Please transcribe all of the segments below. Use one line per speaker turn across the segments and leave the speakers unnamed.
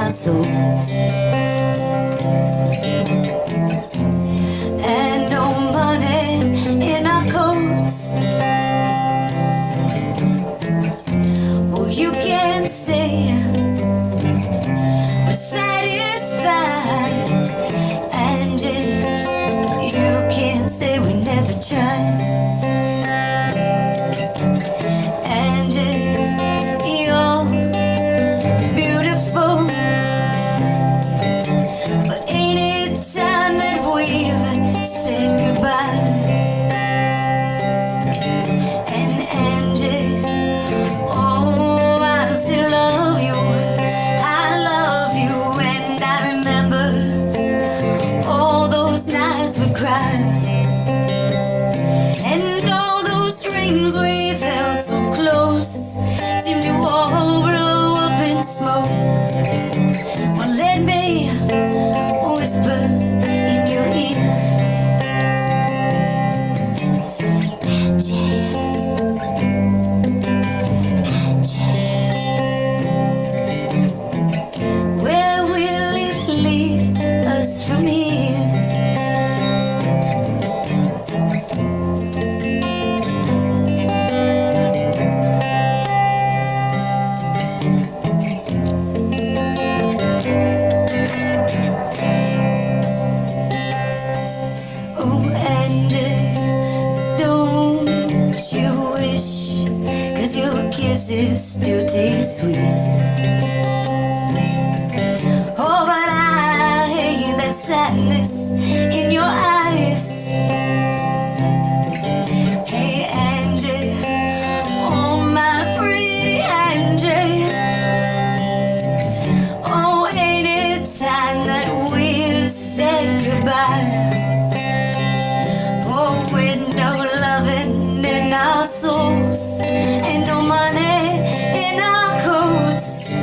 our souls. And no money in our coats. Oh, you can't say we're satisfied, and you can't say we never tried. And you're beautiful, but ain't it time that we've said goodbye? And Angie, oh, I still love you. I love you, and I remember all those nights we've cried, and all those dreams we felt so close seem to all blow up in smoke. Well, let me whisper in your ear, Angie, where will it lead us from here? Oh, and don't you wish, 'cause your kisses still taste sweet. Oh, but I hate that sadness in your eyes. Hey, Angie, oh, my pretty Angie, oh, ain't it time that we've said goodbye? Oh, with no loving in our souls and no money in our coats.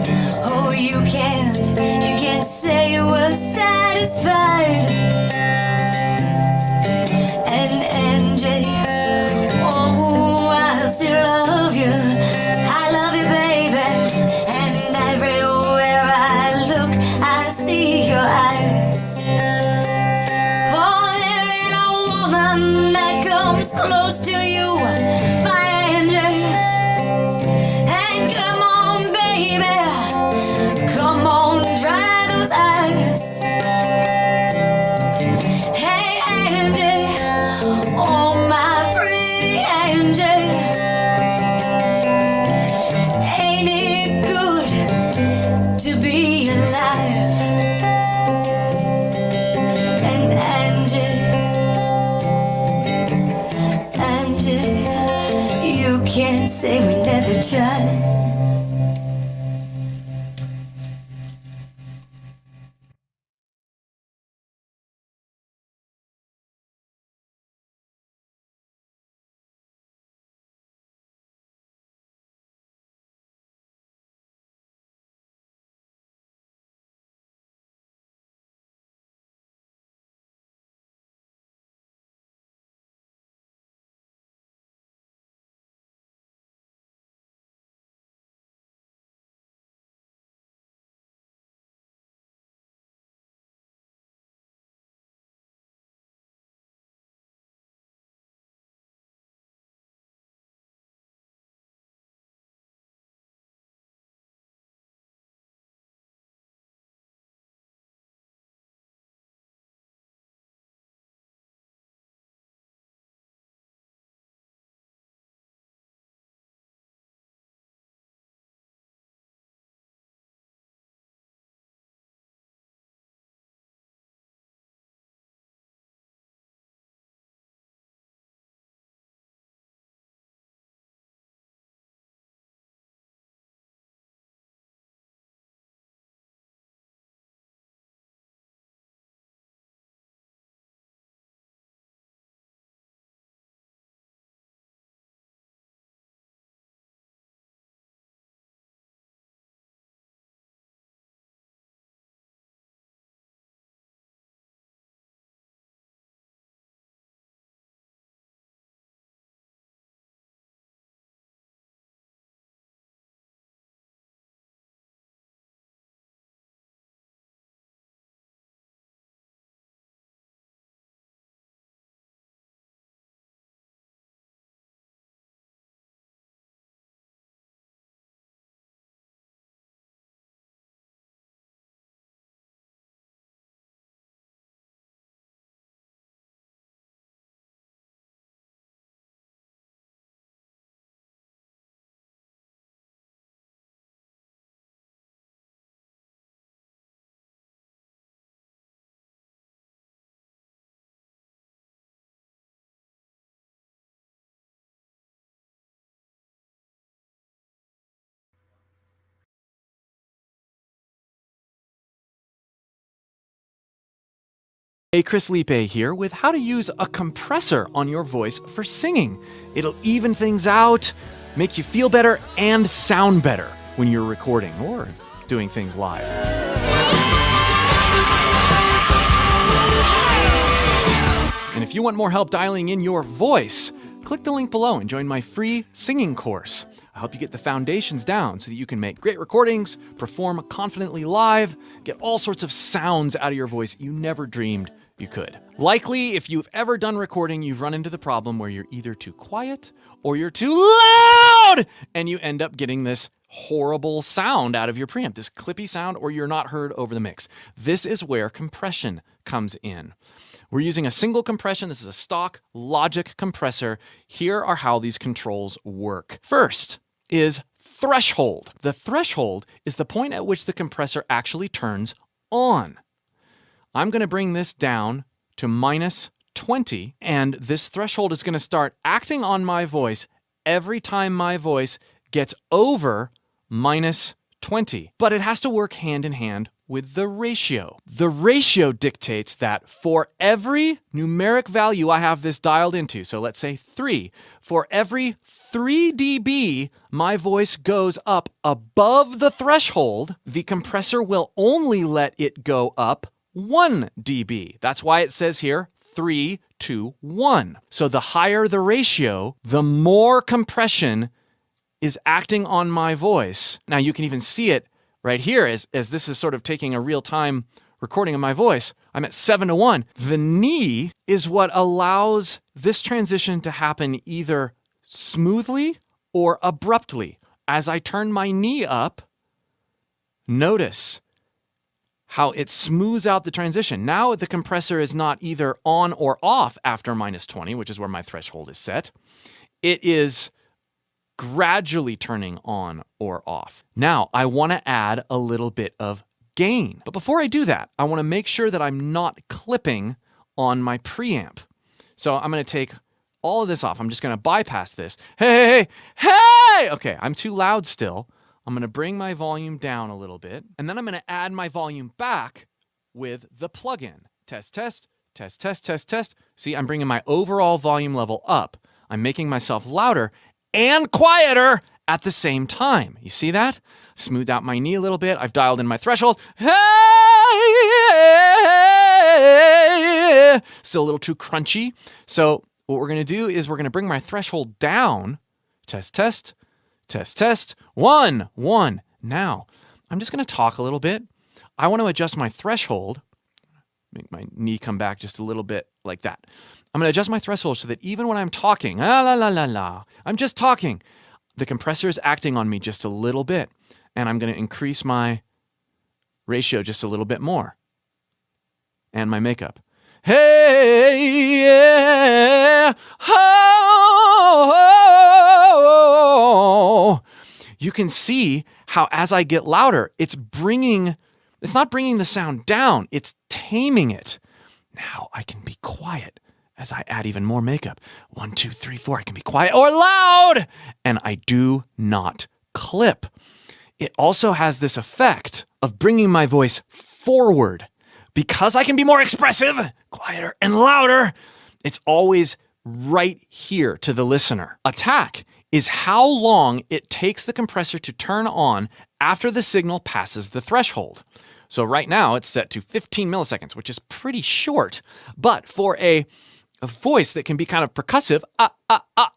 Oh, you can't say we're satisfied. And Angie, oh, I still love you. I love you, baby. And everywhere I look, I see your eyes. Oh, there ain't a woman that comes close to you, my Angie. And come on, baby, come on, dry those eyes. Hey, Angie, oh, my pretty Angie, ain't it good to be alive? And Angie, you can't say we never tried.
Hey, Chris Liepe here with how to use a compressor on your voice for singing. It'll even things out, make you feel better, and sound better when you're recording or doing things live. And if you want more help dialing in your voice, click the link below and join my free singing course. I help you get the foundations down so that you can make great recordings, perform confidently live, get all sorts of sounds out of your voice you never dreamed you could. Likely, if you've ever done recording, you've run into the problem where you're either too quiet or you're too loud, and you end up getting this horrible sound out of your preamp, this clippy sound, or you're not heard over the mix. This is where compression comes in. We're using a single compression. This is a stock Logic compressor. Here are how these controls work. First is threshold. The threshold is the point at which the compressor actually turns on. I'm going to bring this down to -20, and this threshold is going to start acting on my voice every time my voice gets over -20. But it has to work hand in hand with the ratio. The ratio dictates that for every numeric value I have this dialed into, so let's say 3, for every 3 dB my voice goes up above the threshold, the compressor will only let it go up 1 dB. That's why it says here 3 to 1. So the higher the ratio, the more compression is acting on my voice. Now you can even see it right here as this is sort of taking a real-time recording of my voice. I'm at 7 to 1. The knee is what allows this transition to happen either smoothly or abruptly. As I turn my knee up, notice how it smooths out the transition. Now the compressor is not either on or off after -20, which is where my threshold is set. It is gradually turning on or off. Now, I want to add a little bit of gain. But before I do that, I want to make sure that I'm not clipping on my preamp. So I'm going to take all of this off. I'm just going to bypass this. Hey, hey, hey! Okay, I'm too loud still. I'm going to bring my volume down a little bit, and then I'm going to add my volume back with the plugin. Test, test, test, test, test, test. See, I'm bringing my overall volume level up. I'm making myself louder and quieter at the same time. You see that? Smoothed out my knee a little bit. I've dialed in my threshold. Still a little too crunchy. So what we're going to do is we're going to bring my threshold down. Test, test, test, test. 1, 1. Now, I'm just going to talk a little bit. I want to adjust my threshold. Make my knee come back just a little bit like that. I'm going to adjust my threshold so that even when I'm talking, I'm just talking, the compressor is acting on me just a little bit. And I'm going to increase my ratio just a little bit more. And my makeup. Hey, yeah, oh. You can see how as I get louder, it's not bringing the sound down, it's taming it. Now I can be quiet as I add even more makeup. 1, 2, 3, 4. I can be quiet or loud, and I do not clip. It also has this effect of bringing my voice forward. Because I can be more expressive, quieter, and louder, it's always right here to the listener. Attack is how long it takes the compressor to turn on after the signal passes the threshold. So right now it's set to 15 milliseconds, which is pretty short. But for a voice that can be kind of percussive,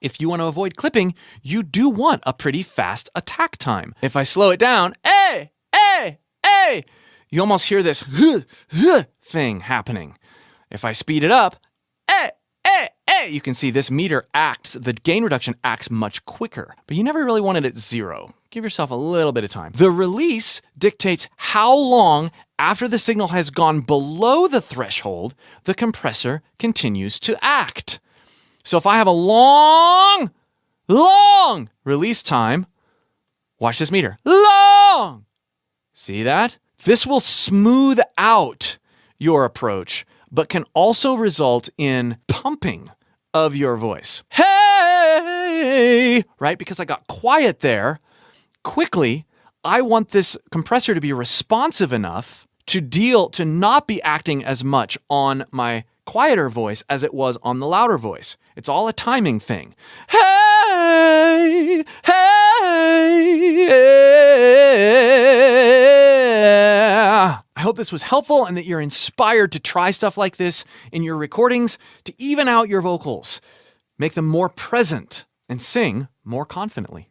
if you want to avoid clipping, you do want a pretty fast attack time. If I slow it down, you almost hear this thing happening. If I speed it up, you can see this meter the gain reduction acts much quicker, but you never really want it at 0. Give yourself a little bit of time. The release dictates how long after the signal has gone below the threshold, the compressor continues to act. So if I have a long release time, watch this meter. Long! See that? This will smooth out your approach, but can also result in pumping of your voice. Hey! Right? Because I got quiet there quickly. I want this compressor to be responsive enough to not be acting as much on my quieter voice as it was on the louder voice. It's all a timing thing. Hey, hey, yeah. I hope this was helpful and that you're inspired to try stuff like this in your recordings to even out your vocals, make them more present, and sing more confidently.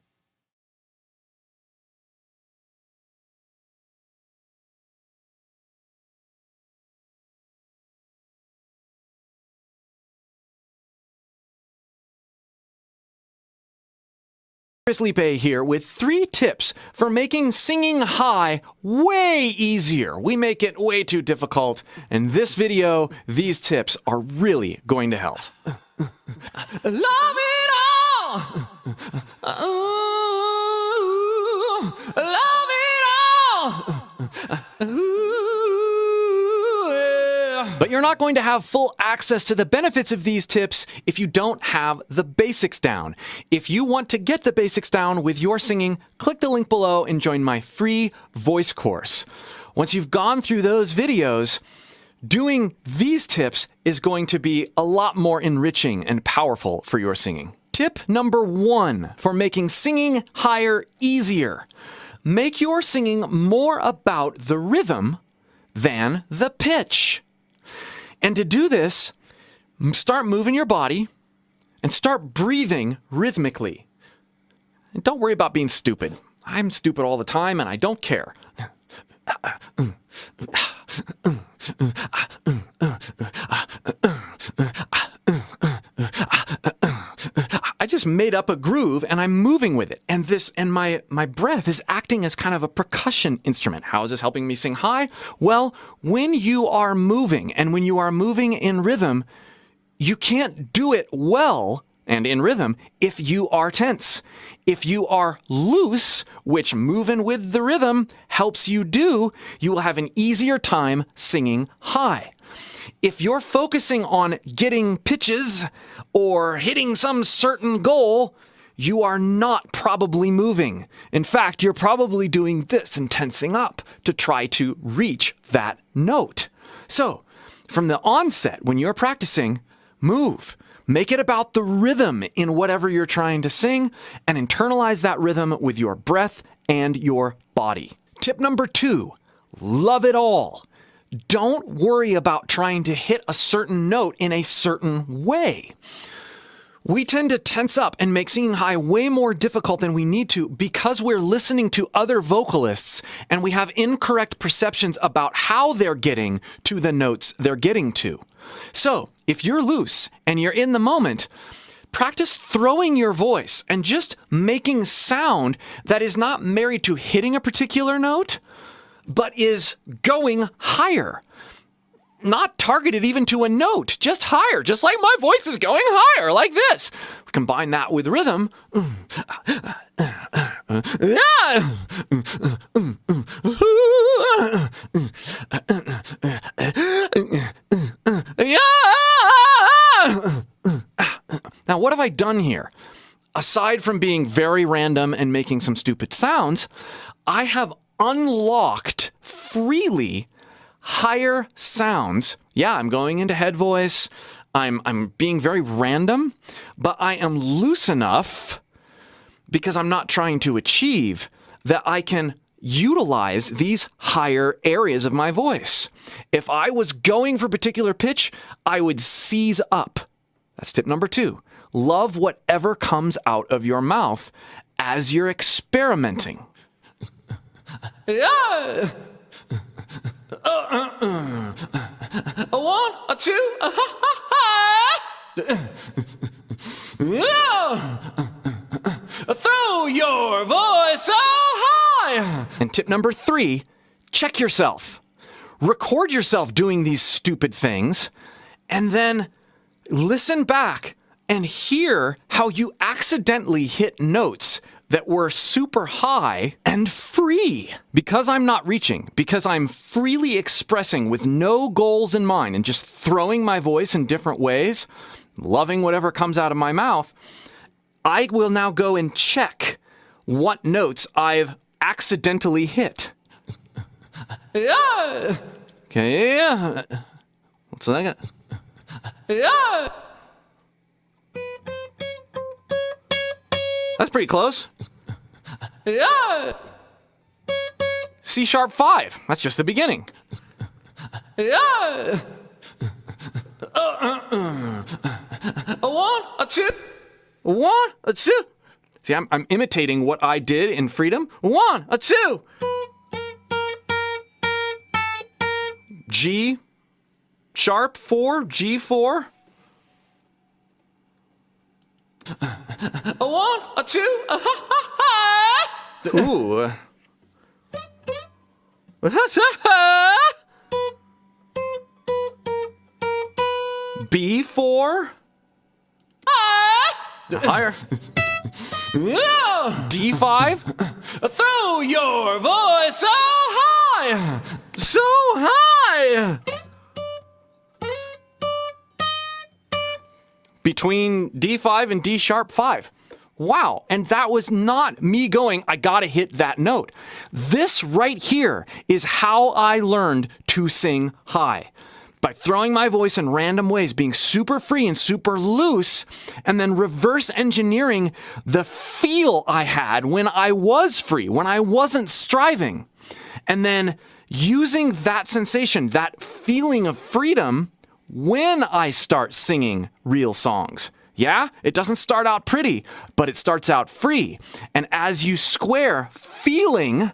Liepe here with 3 tips for making singing high way easier. We make it way too difficult. In this video, these tips are really going to help. Love it all! Ooh, love it all! But you're not going to have full access to the benefits of these tips if you don't have the basics down. If you want to get the basics down with your singing, click the link below and join my free voice course. Once you've gone through those videos, doing these tips is going to be a lot more enriching and powerful for your singing. Tip number 1 for making singing higher easier. Make your singing more about the rhythm than the pitch. And to do this, start moving your body and start breathing rhythmically. And don't worry about being stupid. I'm stupid all the time and I don't care. I just made up a groove and I'm moving with it. And my breath is acting as kind of a percussion instrument. How is this helping me sing high? Well, when you are moving and when you are moving in rhythm, you can't do it well and in rhythm if you are tense. If you are loose, which moving with the rhythm helps you do, you will have an easier time singing high. If you're focusing on getting pitches or hitting some certain goal, you are not probably moving. In fact, you're probably doing this and tensing up to try to reach that note. So, from the onset, when you're practicing, move. Make it about the rhythm in whatever you're trying to sing and internalize that rhythm with your breath and your body. Tip number 2, love it all. Don't worry about trying to hit a certain note in a certain way. We tend to tense up and make singing high way more difficult than we need to because we're listening to other vocalists and we have incorrect perceptions about how they're getting to the notes they're getting to. So, if you're loose and you're in the moment, practice throwing your voice and just making sound that is not married to hitting a particular note, but is going higher. Not targeted even to a note, just higher, just like my voice is going higher, like this. Combine that with rhythm. Now, what have I done here? Aside from being very random and making some stupid sounds, I have unlocked freely higher sounds. Yeah, I'm going into head voice. I'm being very random, but I am loose enough because I'm not trying to achieve that I can utilize these higher areas of my voice. If I was going for a particular pitch, I would seize up. That's tip number 2. Love whatever comes out of your mouth as you're experimenting. Yeah. 1, 2, throw your voice so high. And tip number 3, check yourself. Record yourself doing these stupid things, and then listen back and hear how you accidentally hit notes that were super high and free. Because I'm not reaching, because I'm freely expressing with no goals in mind and just throwing my voice in different ways, loving whatever comes out of my mouth, I will now go and check what notes I've accidentally hit. Yeah. Okay, yeah. What's that? Yeah. That's pretty close. Yeah. C sharp 5. That's just the beginning. Yeah. A 1, a 2. A 1, a 2. See, I'm imitating what I did in Freedom. 1, a 2. G sharp 4, G4. A 1, a 2, a ha ha ha. Ooh. B4. Higher. D5. Throw your voice so high. So high. Between D5 and D sharp 5. Wow, and that was not me going, I gotta hit that note. This right here is how I learned to sing high. By throwing my voice in random ways, being super free and super loose, and then reverse engineering the feel I had when I was free, when I wasn't striving. And then using that sensation, that feeling of freedom, when I start singing real songs. Yeah, it doesn't start out pretty, but it starts out free. And as you square feeling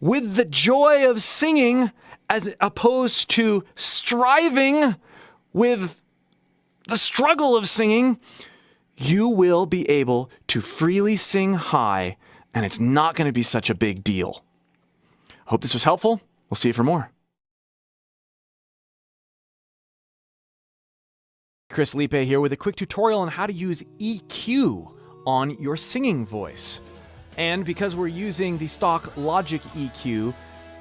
with the joy of singing as opposed to striving with the struggle of singing, you will be able to freely sing high, and it's not going to be such a big deal. Hope this was helpful. We'll see you for more. Chris Liepe here with a quick tutorial on how to use EQ on your singing voice. And because we're using the stock Logic EQ,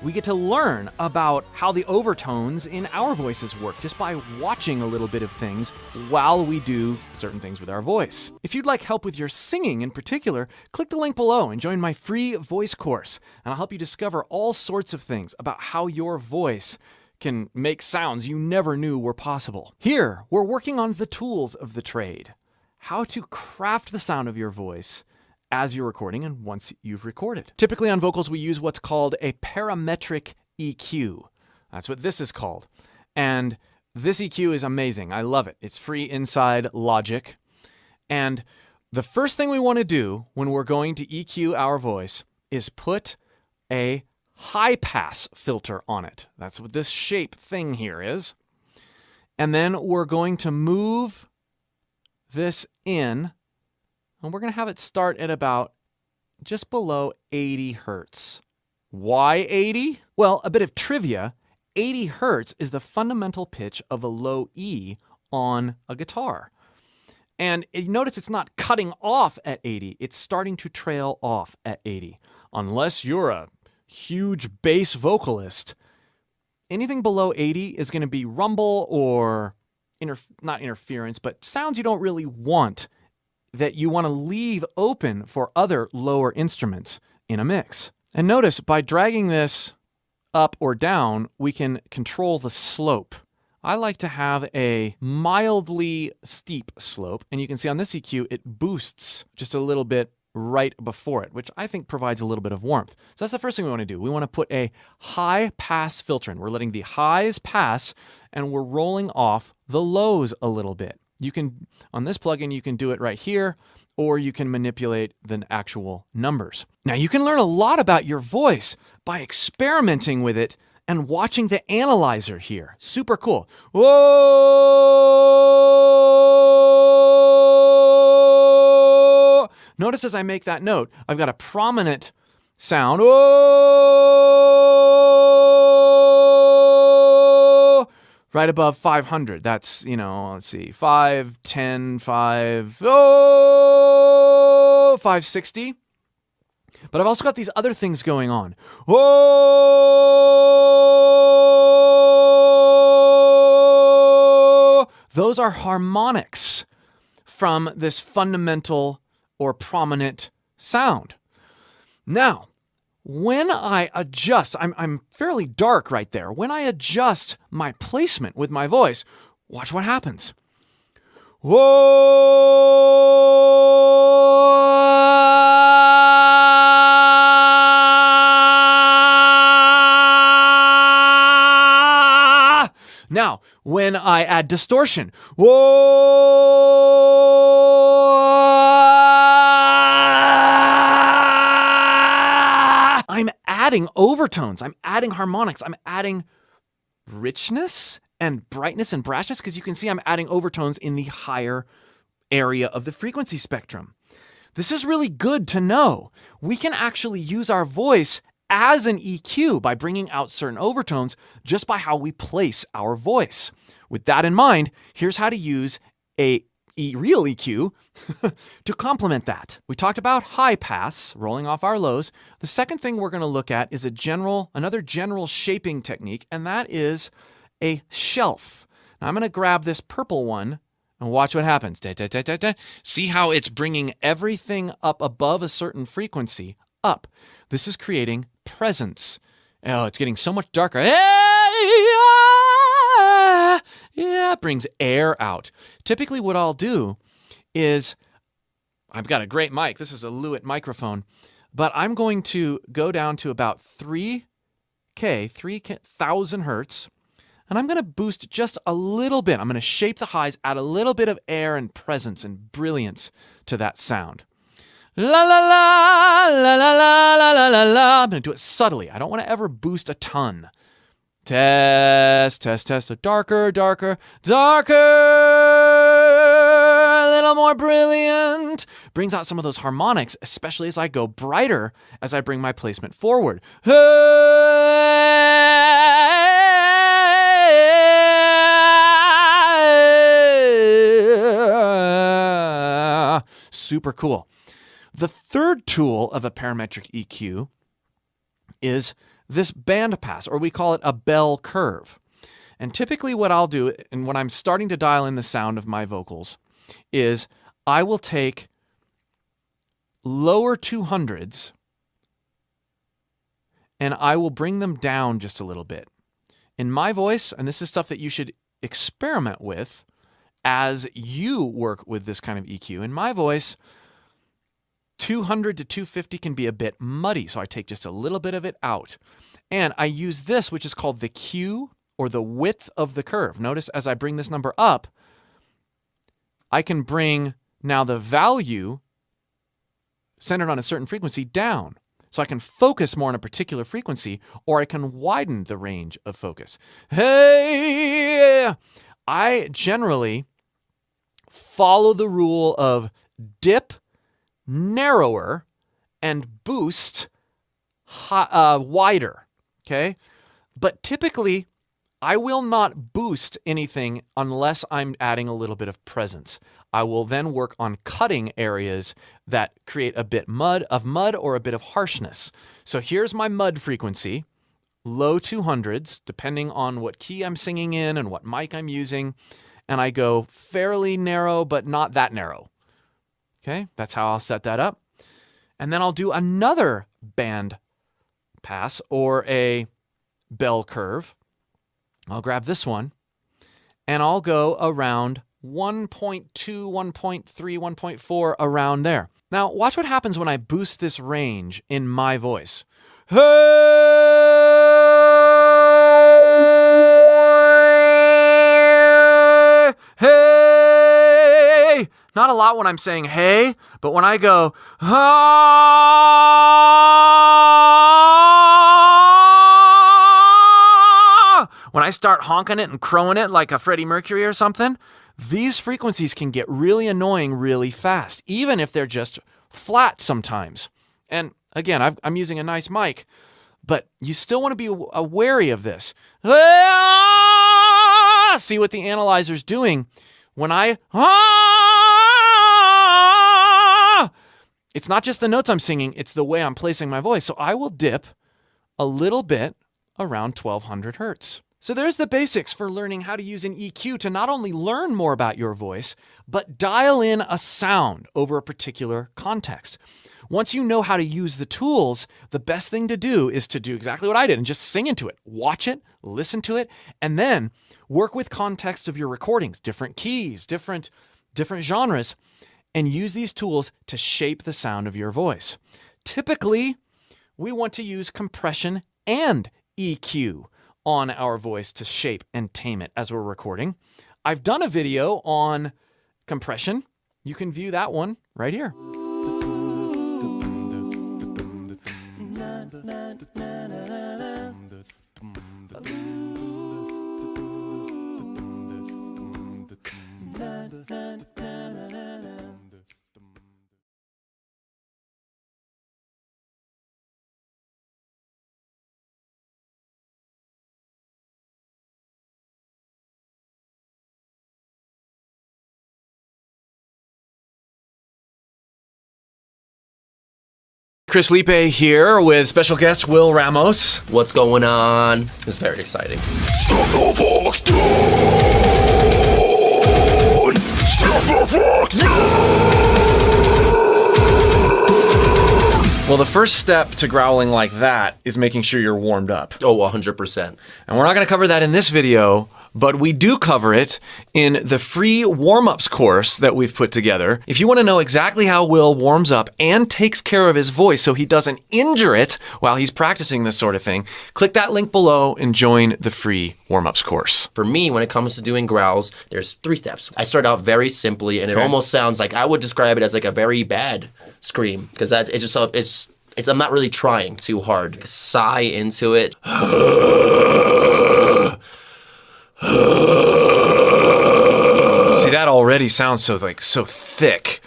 we get to learn about how the overtones in our voices work just by watching a little bit of things while we do certain things with our voice. If you'd like help with your singing in particular, click the link below and join my free voice course, and I'll help you discover all sorts of things about how your voice can make sounds you never knew were possible. Here, we're working on the tools of the trade, how to craft the sound of your voice as you're recording and once you've recorded. Typically on vocals, we use what's called a parametric EQ. That's what this is called. And this EQ is amazing. I love it. It's free inside Logic. And the first thing we want to do when we're going to EQ our voice is put a high pass filter on it. That's what this shape thing here is. And then we're going to move this in, and we're going to have it start at about just below 80 hertz. Why 80? Well, a bit of trivia. 80 hertz is the fundamental pitch of a low E on a guitar. And you notice it's not cutting off at 80. It's starting to trail off at 80. Unless you're a huge bass vocalist, anything below 80 is going to be rumble or not interference, but sounds you don't really want, that you want to leave open for other lower instruments in a mix. And notice by dragging this up or down, we can control the slope. I like to have a mildly steep slope, and you can see on this EQ, it boosts just a little bit right before it, which I think provides a little bit of warmth. So that's the first thing we want to do. We want to put a high pass filter in. We're letting the highs pass, and we're rolling off the lows a little bit. You can, on this plugin, you can do it right here, or you can manipulate the actual numbers. Now, you can learn a lot about your voice by experimenting with it and watching the analyzer here. Super cool. Whoa! Notice as I make that note, I've got a prominent sound. Whoa! Right above 500. That's, let's see, 5, 10, 5, 560. But I've also got these other things going on. Whoa! Those are harmonics from this fundamental or prominent sound. Now, when I adjust, I'm fairly dark right there. When I adjust my placement with my voice, watch what happens. Whoa! Now, when I add distortion, I'm adding overtones, I'm adding harmonics, I'm adding richness and brightness and brashness, because you can see I'm adding overtones in the higher area of the frequency spectrum. This is really good to know. We can actually use our voice as an EQ by bringing out certain overtones just by how we place our voice. With that in mind, here's how to use a real EQ to complement that. We talked about high pass, rolling off our lows. The second thing we're going to look at is another general shaping technique, and that is a shelf. Now I'm going to grab this purple one and watch what happens. See how it's bringing everything up above a certain frequency up. This is creating presence. Oh, it's getting so much darker. Yeah, it brings air out. Typically what I'll do is, I've got a great mic. This is a Liepe microphone, but I'm going to go down to about 3,000 hertz, and I'm going to boost just a little bit. I'm going to shape the highs, add a little bit of air and presence and brilliance to that sound. La la la, la la la la la la la. I'm going to do it subtly. I don't want to ever boost a ton. Test, test, test. Darker, darker, darker. A little more brilliant. Brings out some of those harmonics, especially as I go brighter as I bring my placement forward. Super cool. The third tool of a parametric EQ is this band pass, or we call it a bell curve. And typically what I'll do, and when I'm starting to dial in the sound of my vocals, is I will take lower 200s and I will bring them down just a little bit. In my voice, and this is stuff that you should experiment with as you work with this kind of EQ, in my voice, 200 to 250 can be a bit muddy, so I take just a little bit of it out. And I use this, which is called the Q, or the width of the curve. Notice as I bring this number up, I can bring now the value centered on a certain frequency down. So I can focus more on a particular frequency, or I can widen the range of focus. Hey! I generally follow the rule of dip narrower and boost wider, okay? But typically, I will not boost anything unless I'm adding a little bit of presence. I will then work on cutting areas that create a bit of mud or a bit of harshness. So here's my mud frequency, low 200s, depending on what key I'm singing in and what mic I'm using, and I go fairly narrow, but not that narrow. Okay, that's how I'll set that up. And then I'll do another band pass or a bell curve. I'll grab this one and I'll go around 1.2, 1.3, 1.4, around there. Now, watch what happens when I boost this range in my voice. Hey, hey. Not a lot when I'm saying hey, but when I go, when I start honking it and crowing it like a Freddie Mercury or something, these frequencies can get really annoying really fast, even if they're just flat sometimes. And again, I'm using a nice mic, but you still want to be wary of this. See what the analyzer's doing when I... It's not just the notes I'm singing, it's the way I'm placing my voice. So I will dip a little bit around 1200 hertz. So there's the basics for learning how to use an EQ to not only learn more about your voice, but dial in a sound over a particular context. Once you know how to use the tools, the best thing to do is to do exactly what I did and just sing into it. Watch it, listen to it, and then work with context of your recordings, different keys, different genres, and use these tools to shape the sound of your voice. Typically, we want to use compression and EQ on our voice to shape and tame it as we're recording. I've done a video on compression. You can view that one right here. Chris Liepe here with special guest Will Ramos.
What's going on? It's very exciting.
Step the fuck down! Step the fuck down!
Well, the first step to growling like that is making sure you're warmed up.
Oh, 100%.
And we're not going to cover that in this video, but we do cover it in the free warm-ups course that we've put together. If you want to know exactly how Will warms up and takes care of his voice so he doesn't injure it while he's practicing this sort of thing, click that link below and join the free warm-ups course.
For me, when it comes to doing growls, there's 3 steps. I start out very simply, and it almost sounds like I would describe it as like a very bad scream, because it's I'm not really trying too hard. Sigh into it.
See, that already sounds so thick,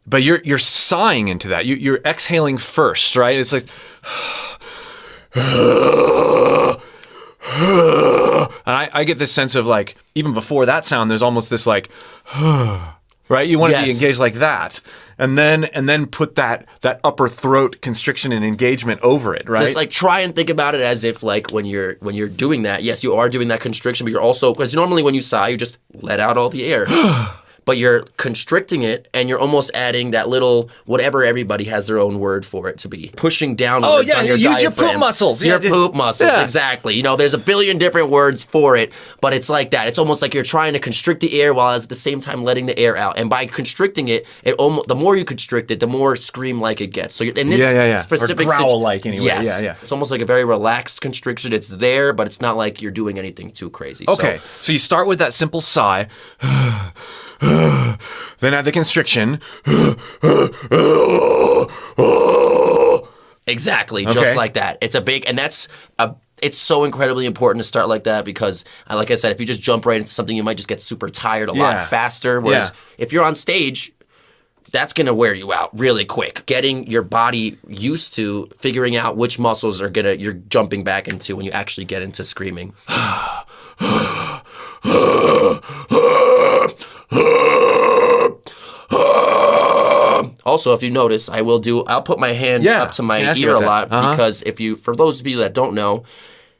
but you're sighing into that. You're exhaling first, right? It's like, and I get this sense of like, even before that sound, there's almost this like, right? You want to be engaged like that. And then put that upper throat constriction and engagement over it, right?
Just like try and think about it as if like when you're doing that, yes, you are doing that constriction, but you're also, because normally when you sigh, you just let out all the air. But you're constricting it, and you're almost adding that little, whatever everybody has their own word for it to be, pushing downwards on your diaphragm.
Use your poop muscles.
Your poop muscles, exactly. You know, there's a billion different words for it, but it's like that. It's almost like you're trying to constrict the air while at the same time letting the air out. And by constricting it, the more you constrict it, the more scream-like it gets. So in this specific
or growl-like anyway.
Yes.
Yeah.
It's almost like a very relaxed constriction. It's there, but it's not like you're doing anything too crazy.
Okay, so you start with that simple sigh. Then add the constriction.
Exactly, just like that. It's a big, and it's so incredibly important to start like that because, like I said, if you just jump right into something, you might just get super tired a lot faster. Whereas if you're on stage, that's going to wear you out really quick. Getting your body used to figuring out which muscles you're jumping back into when you actually get into screaming. Also, if you notice, I'll put my hand up to my ear a lot because for those of you that don't know,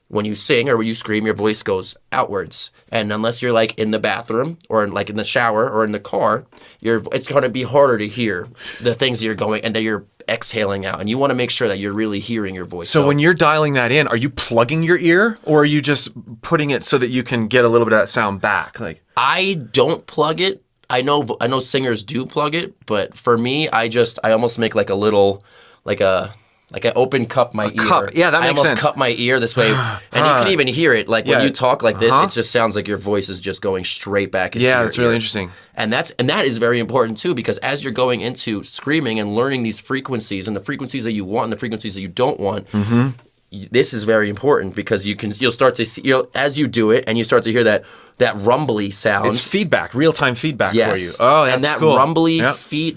when you sing or when you scream, your voice goes outwards. And unless you're like in the bathroom or like in the shower or in the car, it's going to be harder to hear the things that you're going and that you're exhaling out. And you want to make sure that you're really hearing your voice.
So when you're dialing that in, are you plugging your ear or are you just putting it so that you can get a little bit of that sound back? Like
I don't plug it. I know singers do plug it, but for me, I almost make like a little, like I open cup my ear.
Cup. Yeah, that makes sense.
I almost cup my ear this way, and you can even hear it. Like when you talk like this, it just sounds like your voice is just going straight back into your ear.
Yeah, that's really interesting.
And that is very important too, because as you're going into screaming and learning these frequencies and the frequencies that you want and the frequencies that you don't want, this is very important because you'll start to see, as you do it and you start to hear that rumbly sound.
It's feedback, real-time feedback for you.
Oh, that's cool. And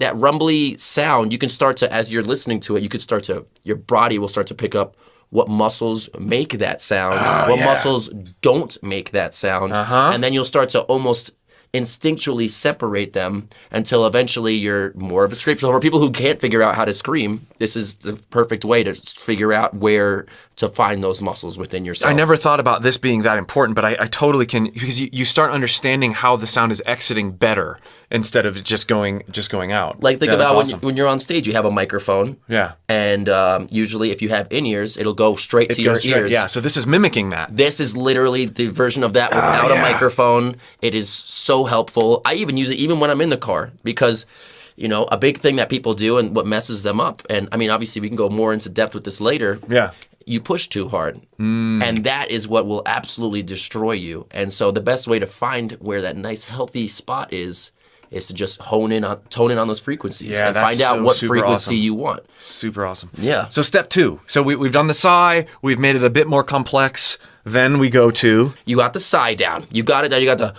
that rumbly sound, you can start to, as you're listening to it, your body will start to pick up what muscles make that sound, muscles don't make that sound, and then you'll start to almost instinctually separate them until eventually you're more of a scream. So for people who can't figure out how to scream, this is the perfect way to figure out where to find those muscles within yourself.
I never thought about this being that important, but I totally can, because you start understanding how the sound is exiting better instead of just going out.
Like think about when you're on stage, you have a microphone.
Yeah.
And usually if you have in-ears, it'll go straight to your ears.
Yeah, so this is mimicking that.
This is literally the version of that without a microphone. It is so helpful. I even use it even when I'm in the car because, you know, a big thing that people do and what messes them up, and I mean, obviously we can go more into depth with this later.
Yeah.
You push too hard. And that is what will absolutely destroy you. And so the best way to find where that nice, healthy spot is to just tone in on those frequencies and find out what frequency you want.
Super awesome.
Yeah.
So step 2. So we've done the sigh. We've made it a bit more complex. Then we go to...
You got the sigh down. You got it down. You got the...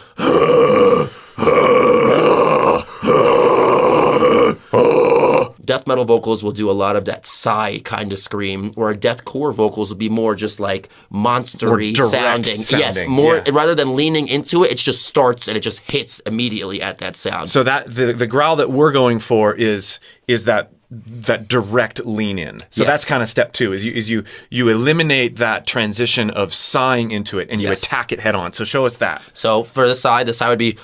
Death metal vocals will do a lot of that sigh kind of scream, where deathcore vocals will be more just like monstery sounding. Yes, more rather than leaning into it, it just starts and it just hits immediately at that sound.
So that the growl that we're going for is that direct lean in. So that's kind of step 2 is you eliminate that transition of sighing into it and you attack it head on. So show us that.
So for the sigh would be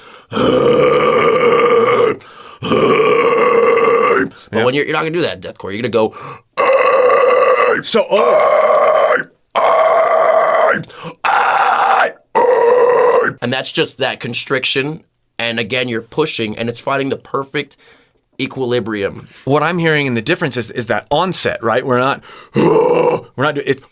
but when you're not gonna do that deathcore, you're gonna go
so
and that's just that constriction, and again you're pushing and it's finding the perfect equilibrium.
What I'm hearing in the difference is that onset, right? We're not doing it.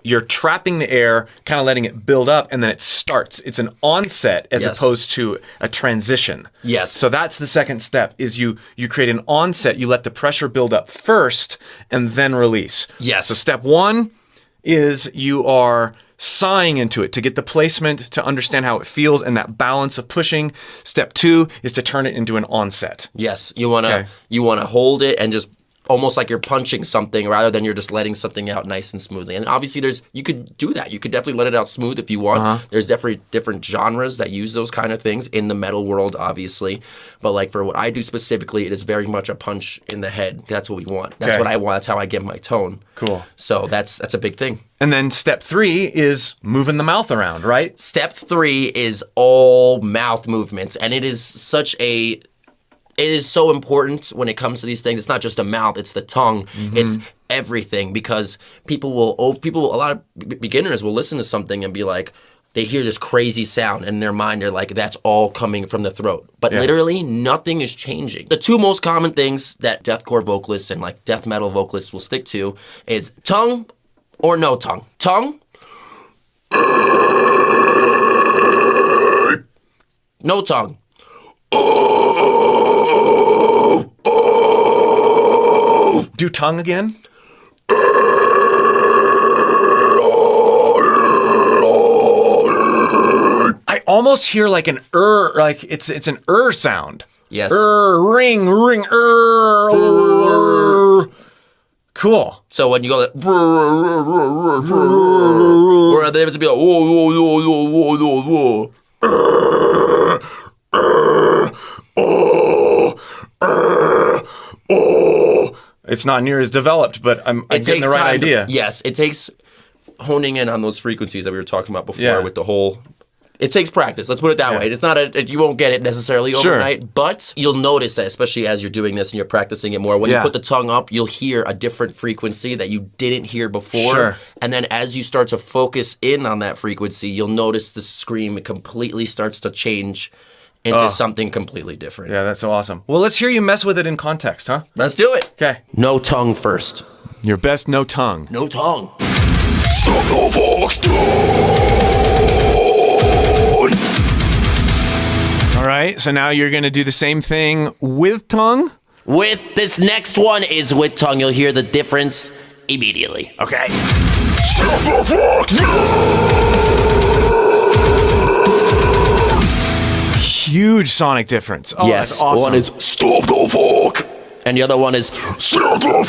You're trapping the air, kind of letting it build up, and then it starts. It's an onset as opposed to a transition.
Yes.
So that's the second step, is you create an onset, you let the pressure build up first, and then release.
Yes.
So step 1 is you are sighing into it to get the placement, to understand how it feels, and that balance of pushing. Step 2 is to turn it into an onset.
Yes. You wanna hold it and just almost like you're punching something rather than you're just letting something out nice and smoothly. And obviously you could do that. You could definitely let it out smooth if you want. There's definitely different genres that use those kind of things in the metal world, obviously. But like for what I do specifically, it is very much a punch in the head. That's what we want. That's what I want. That's how I get my tone.
Cool.
So that's a big thing.
And then step 3 is moving the mouth around, right?
Step 3 is all mouth movements. And it is so important when it comes to these things. It's not just the mouth, it's the tongue, it's everything, because a lot of beginners will listen to something and be like, they hear this crazy sound and in their mind they're like, that's all coming from the throat. But literally nothing is changing. The 2 most common things that deathcore vocalists and like death metal vocalists will stick to is tongue or no tongue. Tongue, no tongue.
Do tongue again. I almost hear like an like it's an sound.
Yes.
Ring, Cool.
So when you go like, or they have to be like, whoa.
It's not near as developed, but I'm getting the right idea.
Yes, it takes honing in on those frequencies that we were talking about before with the whole... It takes practice, let's put it that way. It's not you won't get it necessarily overnight, but you'll notice that, especially as you're doing this and you're practicing it more. When you put the tongue up, you'll hear a different frequency that you didn't hear before. And then as you start to focus in on that frequency, you'll notice the scream completely starts to change into something completely different.
Yeah, that's so awesome. Well, let's hear you mess with it in context, huh?
Let's do it.
Okay.
No tongue first.
Your best no tongue.
No tongue.
All right, so now you're going to do the same thing with tongue?
With this next one is with tongue. You'll hear the difference immediately.
Okay. Huge sonic difference. Oh,
yes,
that's awesome.
One is stop the fuck, and the other one is stop the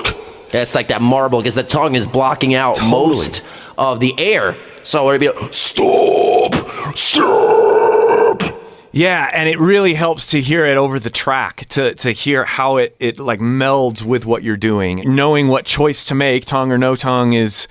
fuck. It's like that marble because the tongue is blocking out most of the air. So it'd be stop
step.
Yeah, and it really helps to hear it over the track, to hear how it like melds with what you're doing. Knowing what choice to make, tongue or no tongue, is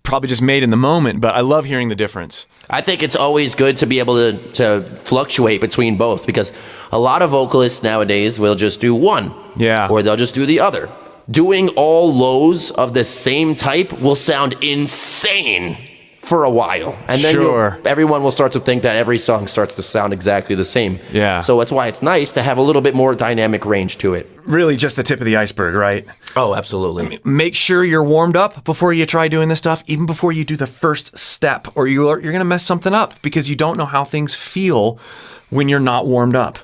probably just made in the moment, but I love hearing the difference.
I think it's always good to be able to fluctuate between both, because a lot of vocalists nowadays will just do one.
Yeah.
Or they'll just do the other. Doing all lows of the same type will sound insane for a while. And then everyone will start to think that every song starts to sound exactly the same.
Yeah.
So that's why it's nice to have a little bit more dynamic range to it.
Really just the tip of the iceberg, right?
Oh, absolutely.
Make sure you're warmed up before you try doing this stuff, even before you do the first step, or you're going to mess something up because you don't know how things feel when you're not warmed up.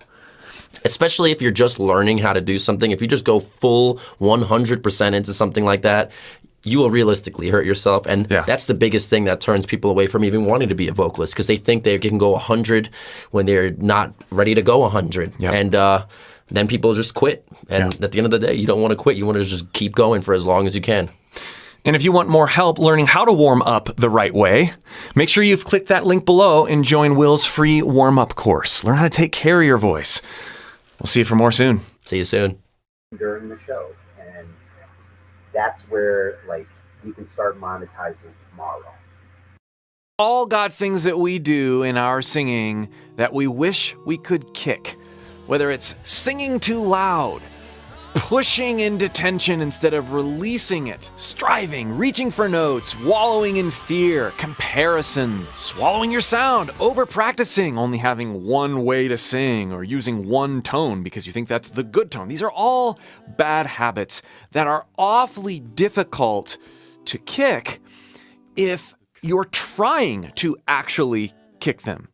Especially if you're just learning how to do something. If you just go full 100% into something like that, you will realistically hurt yourself. And that's the biggest thing that turns people away from even wanting to be a vocalist, because they think they can go 100 when they're not ready to go 100. Yep. And then people just quit. And at the end of the day, you don't want to quit. You want to just keep going for as long as you can.
And if you want more help learning how to warm up the right way, make sure you've clicked that link below and join Will's free warm-up course. Learn how to take care of your voice. We'll see you for more soon.
See you soon.
During the show. And that's where, like, you can start monetizing tomorrow.
All got things that we do in our singing that we wish we could kick. Whether it's singing too loud, pushing into tension instead of releasing it, striving, reaching for notes, wallowing in fear, comparison, swallowing your sound, over-practicing, only having one way to sing, or using one tone because you think that's the good tone. These are all bad habits that are awfully difficult to kick if you're trying to actually kick them.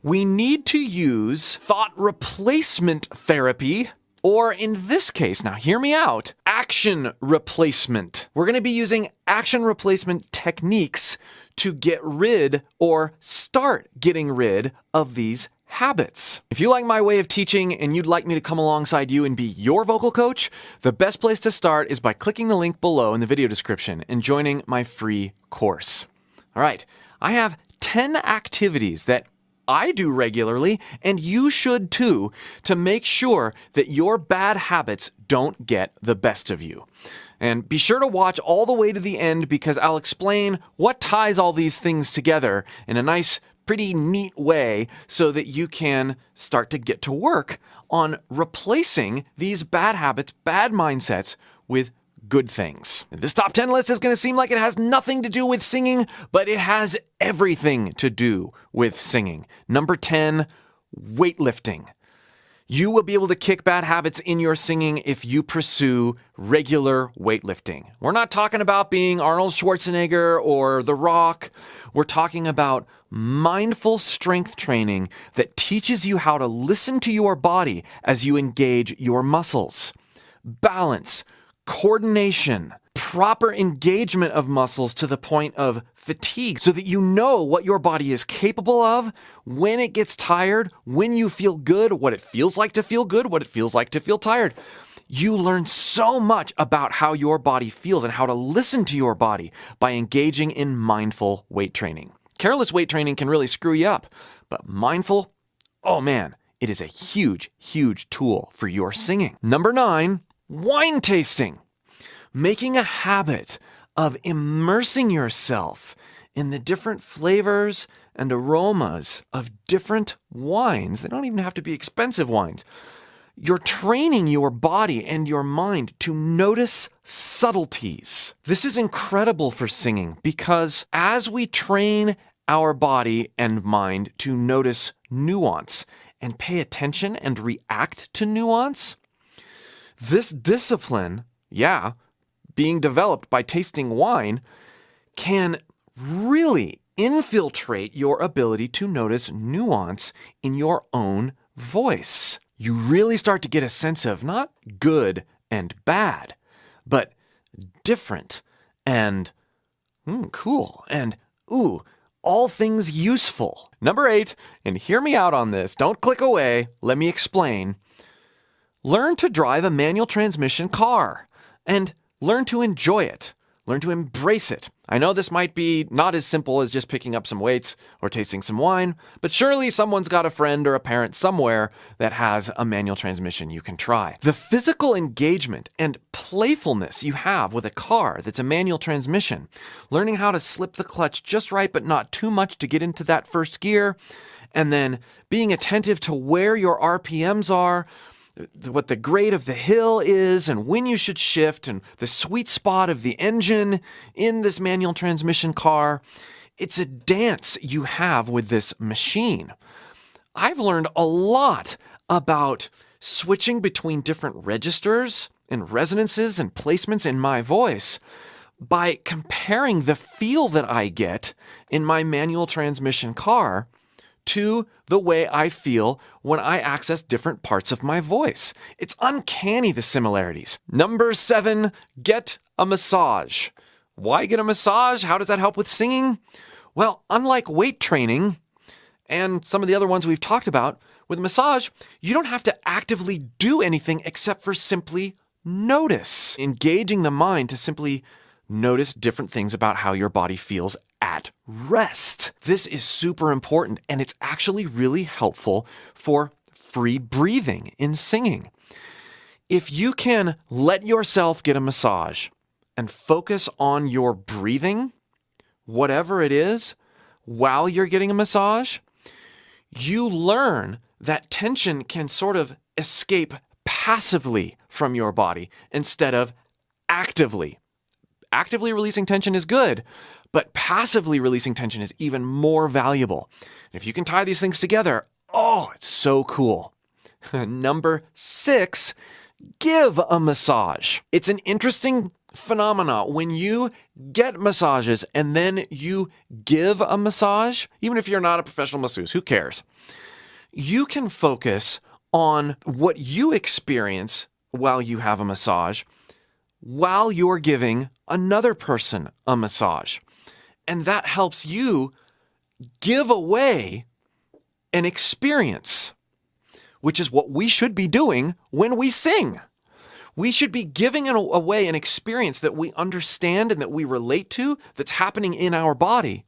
We need to use thought replacement therapy, or in this case, now hear me out, action replacement. We're going to be using action replacement techniques to get rid or start getting rid of these habits. If you like my way of teaching and you'd like me to come alongside you and be your vocal coach, the best place to start is by clicking the link below in the video description and joining my free course. All right, I have 10 activities that I do regularly, and you should too, to make sure that your bad habits don't get the best of you. And be sure to watch all the way to the end, because I'll explain what ties all these things together in a nice, pretty neat way so that you can start to get to work on replacing these bad habits, bad mindsets with good things. This top 10 list is going to seem like it has nothing to do with singing, but it has everything to do with singing. Number 10, weightlifting. You will be able to kick bad habits in your singing if you pursue regular weightlifting. We're not talking about being Arnold Schwarzenegger or The Rock. We're talking about mindful strength training that teaches you how to listen to your body as you engage your muscles. Balance, coordination, proper engagement of muscles to the point of fatigue so that you know what your body is capable of, when it gets tired, when you feel good, what it feels like to feel good, what it feels like to feel tired. You learn so much about how your body feels and how to listen to your body by engaging in mindful weight training. Careless weight training can really screw you up, but mindful, oh man, it is a huge, huge tool for your singing. Number 9, wine tasting. Making a habit of immersing yourself in the different flavors and aromas of different wines. They don't even have to be expensive wines. You're training your body and your mind to notice subtleties. This is incredible for singing because as we train our body and mind to notice nuance and pay attention and react to nuance, this discipline, being developed by tasting wine, can really infiltrate your ability to notice nuance in your own voice. You really start to get a sense of not good and bad, but different and cool and all things useful. Number 8, and hear me out on this, don't click away, let me explain. Learn to drive a manual transmission car and learn to enjoy it. Learn to embrace it. I know this might be not as simple as just picking up some weights or tasting some wine, but surely someone's got a friend or a parent somewhere that has a manual transmission you can try. The physical engagement and playfulness you have with a car that's a manual transmission, learning how to slip the clutch just right but not too much to get into that first gear, and then being attentive to where your RPMs are, what the grade of the hill is, and when you should shift, and the sweet spot of the engine in this manual transmission car. It's a dance you have with this machine. I've learned a lot about switching between different registers and resonances and placements in my voice by comparing the feel that I get in my manual transmission car to the way I feel when I access different parts of my voice. It's uncanny, the similarities. Number 7, get a massage. Why get a massage? How does that help with singing? Well, unlike weight training and some of the other ones we've talked about, with a massage, you don't have to actively do anything except for simply notice. Engaging the mind to simply notice different things about how your body feels at rest. This is super important, and it's actually really helpful for free breathing in singing. If you can let yourself get a massage and focus on your breathing, whatever it is, while you're getting a massage, you learn that tension can sort of escape passively from your body instead of actively. Actively releasing tension is good, but passively releasing tension is even more valuable. And if you can tie these things together, oh, it's so cool. Number 6, give a massage. It's an interesting phenomena when you get massages and then you give a massage. Even if you're not a professional masseuse, who cares? You can focus on what you experience while you have a massage while you're giving another person a massage. And that helps you give away an experience, which is what we should be doing when we sing. We should be giving away an experience that we understand and that we relate to, that's happening in our body,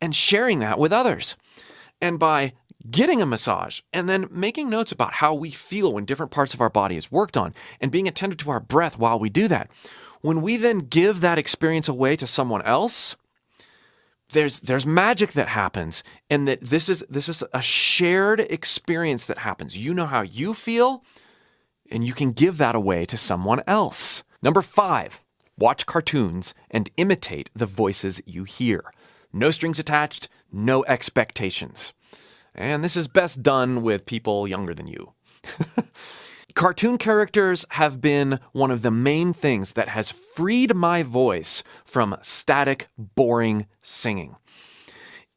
and sharing that with others. And by getting a massage and then making notes about how we feel when different parts of our body is worked on and being attentive to our breath while we do that, when we then give that experience away to someone else, there's magic that happens, and that this is a shared experience that happens. You know how you feel, and you can give that away to someone else. Number 5, watch cartoons and imitate the voices you hear. No strings attached, no expectations. And this is best done with people younger than you. Cartoon characters have been one of the main things that has freed my voice from static, boring singing.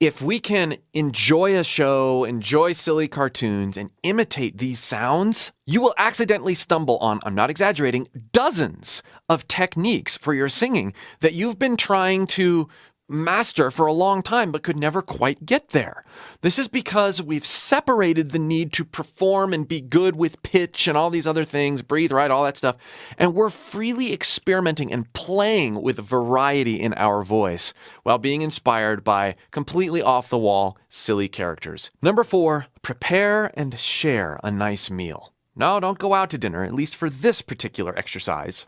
If we can enjoy a show, enjoy silly cartoons, and imitate these sounds, you will accidentally stumble on, I'm not exaggerating, dozens of techniques for your singing that you've been trying to master for a long time but could never quite get there. This is because we've separated the need to perform and be good with pitch and all these other things, breathe right, all that stuff, and we're freely experimenting and playing with variety in our voice while being inspired by completely off-the-wall, silly characters. Number 4, prepare and share a nice meal. No, don't go out to dinner, at least for this particular exercise.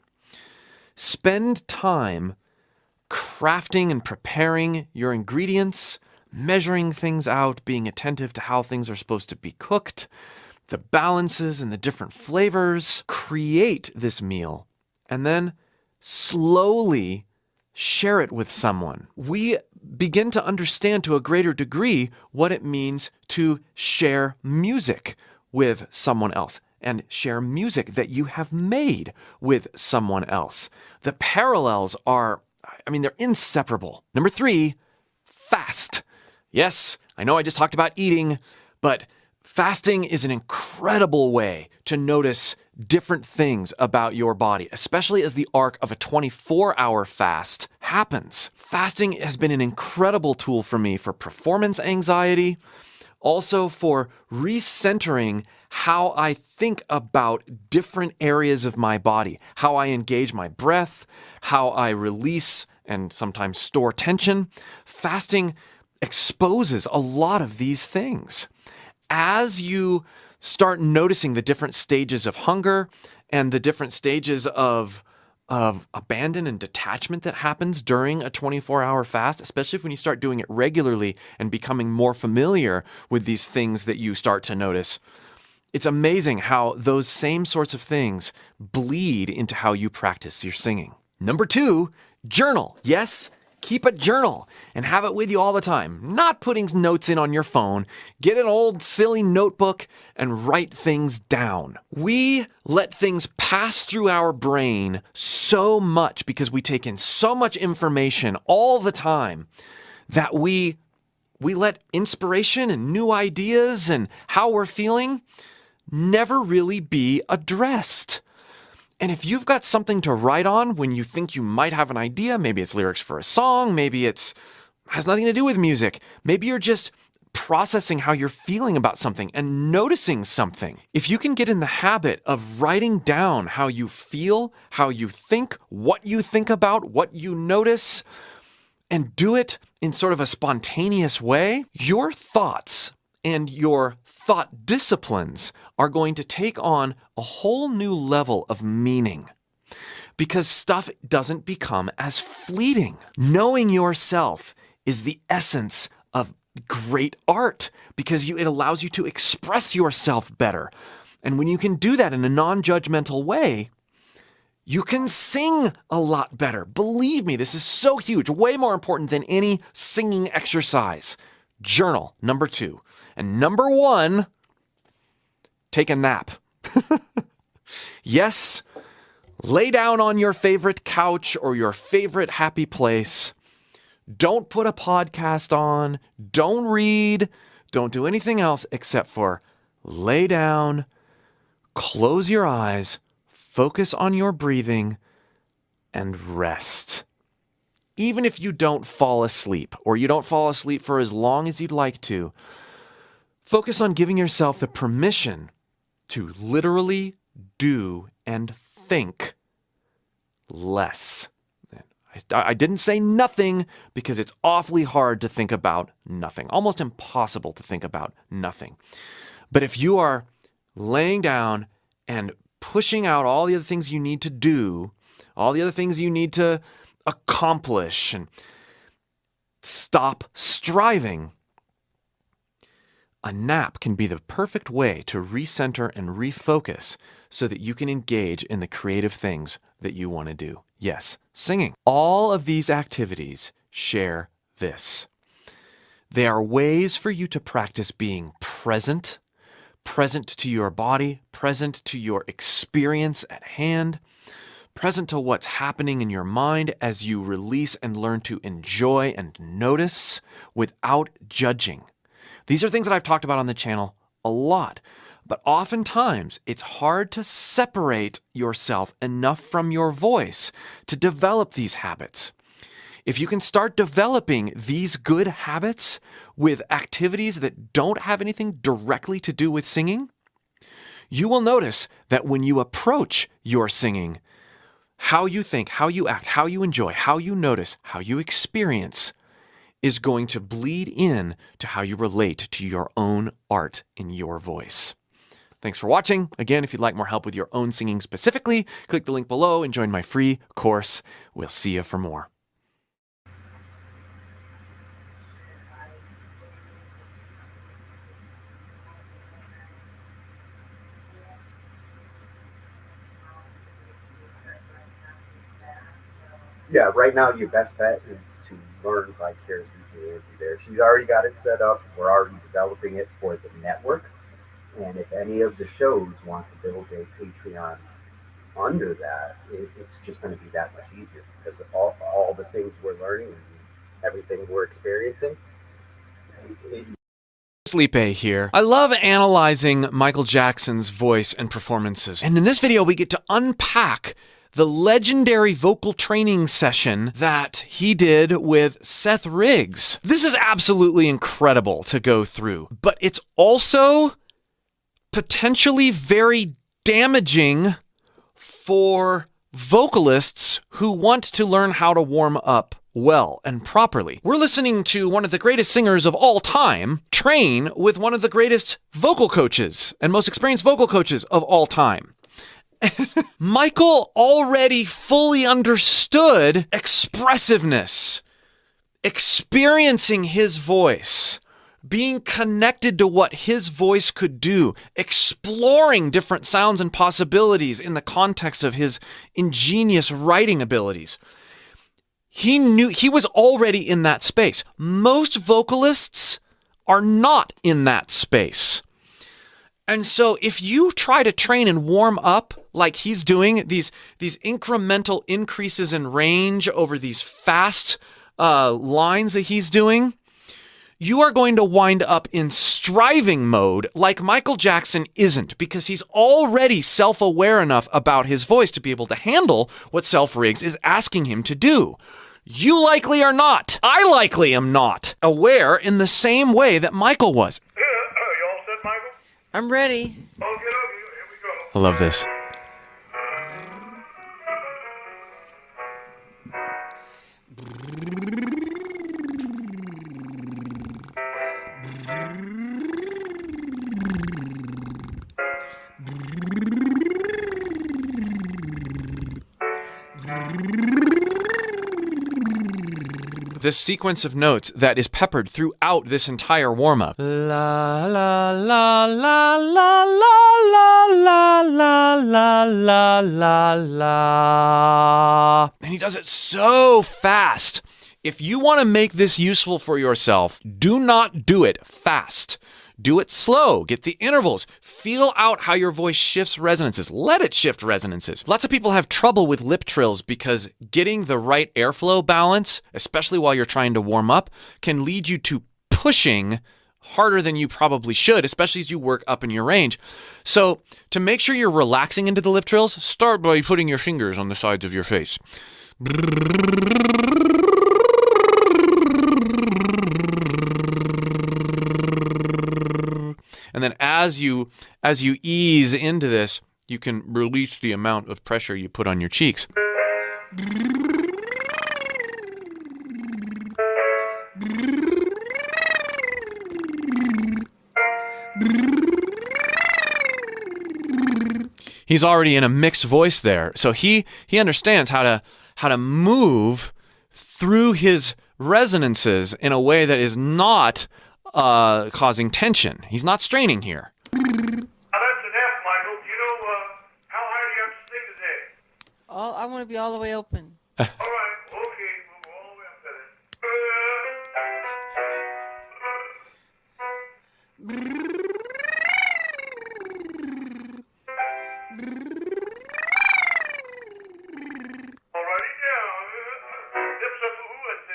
Spend time crafting and preparing your ingredients, measuring things out, being attentive to how things are supposed to be cooked, the balances and the different flavors. Create this meal and then slowly share it with someone. We begin to understand to a greater degree what it means to share music with someone else and share music that you have made with someone else. The parallels are they're inseparable. Number 3, fast. Yes, I know I just talked about eating, but fasting is an incredible way to notice different things about your body, especially as the arc of a 24-hour fast happens. Fasting has been an incredible tool for me for performance anxiety, also for recentering how I think about different areas of my body, how I engage my breath, how I release and sometimes store tension. Fasting exposes a lot of these things. As you start noticing the different stages of hunger and the different stages of abandon and detachment that happens during a 24-hour fast, especially when you start doing it regularly and becoming more familiar with these things that you start to notice, it's amazing how those same sorts of things bleed into how you practice your singing. Number 2, journal. Yes, keep a journal and have it with you all the time. Not putting notes in on your phone. Get an old silly notebook and write things down. We let things pass through our brain so much because we take in so much information all the time that we let inspiration and new ideas and how we're feeling never really be addressed. And if you've got something to write on when you think you might have an idea, maybe it's lyrics for a song, maybe it's has nothing to do with music, maybe you're just processing how you're feeling about something and noticing something. If you can get in the habit of writing down how you feel, how you think, what you think about, what you notice, and do it in sort of a spontaneous way, your thoughts and your thought disciplines are going to take on a whole new level of meaning because stuff doesn't become as fleeting. Knowing yourself is the essence of great art because it allows you to express yourself better. And when you can do that in a non-judgmental way, you can sing a lot better. Believe me, this is so huge, way more important than any singing exercise. Journal, number 2. And number 1, take a nap. Yes, lay down on your favorite couch or your favorite happy place. Don't put a podcast on. Don't read. Don't do anything else except for lay down, close your eyes, focus on your breathing, and rest. Even if you don't fall asleep or you don't fall asleep for as long as you'd like to, focus on giving yourself the permission to literally do and think less. I didn't say nothing because it's awfully hard to think about nothing, almost impossible to think about nothing. But if you are laying down and pushing out all the other things you need to do, all the other things you need to accomplish and stop striving, a nap can be the perfect way to recenter and refocus so that you can engage in the creative things that you want to do. Yes, singing. All of these activities share this. They are ways for you to practice being present to your body, present to your experience at hand, present to what's happening in your mind as you release and learn to enjoy and notice without judging. These are things that I've talked about on the channel a lot, but oftentimes it's hard to separate yourself enough from your voice to develop these habits. If you can start developing these good habits with activities that don't have anything directly to do with singing, you will notice that when you approach your singing, how you think, how you act, how you enjoy, how you notice, how you experience is going to bleed in to how you relate to your own art in your voice. Thanks for watching. Again, if you'd like more help with your own singing specifically, click the link below and join my free course. We'll see you for more.
Yeah, right now your best bet is to learn vicariously through Angie there. She's already got it set up. We're already developing it for the network. And if any of the shows want to build a Patreon under that, it's just going to be that much easier because of all the things we're learning and everything we're experiencing.
Liepe here. I love analyzing Michael Jackson's voice and performances. And in this video, we get to unpack the legendary vocal training session that he did with Seth Riggs. This is absolutely incredible to go through, but it's also potentially very damaging for vocalists who want to learn how to warm up well and properly. We're listening to one of the greatest singers of all time train with one of the greatest vocal coaches and most experienced vocal coaches of all time. Michael already fully understood expressiveness, experiencing his voice, being connected to what his voice could do, exploring different sounds and possibilities in the context of his ingenious writing abilities. He knew he was already in that space. Most vocalists are not in that space. And so if you try to train and warm up like he's doing, these incremental increases in range over these fast lines that he's doing, you are going to wind up in striving mode like Michael Jackson isn't, because he's already self-aware enough about his voice to be able to handle what Seth Riggs is asking him to do. You likely are not. I likely am not aware in the same way that Michael was.
You all set, Michael?
I'm ready.
Okay, here we go.
I love this. This sequence of notes that is peppered throughout this entire warm-up. La la la la la la la la la la la la. And he does it so fast. If you want to make this useful for yourself, do not do it fast. Do it slow. Get the intervals. Feel out how your voice shifts resonances. Let it shift resonances. Lots of people have trouble with lip trills because getting the right airflow balance, especially while you're trying to warm up, can lead you to pushing harder than you probably should, especially as you work up in your range. So to make sure you're relaxing into the lip trills, start by putting your fingers on the sides of your face. And then as you ease into this, you can release the amount of pressure you put on your cheeks. He's already in a mixed voice there, so he understands how to move through his resonances in a way that is not causing tension. He's not straining here.
Now that's an F, Michael. You know, how high do you have to sing today?
I want to be all the way open.
All right, okay, we'll go all the way up to Alrighty now. Dips up the who and say,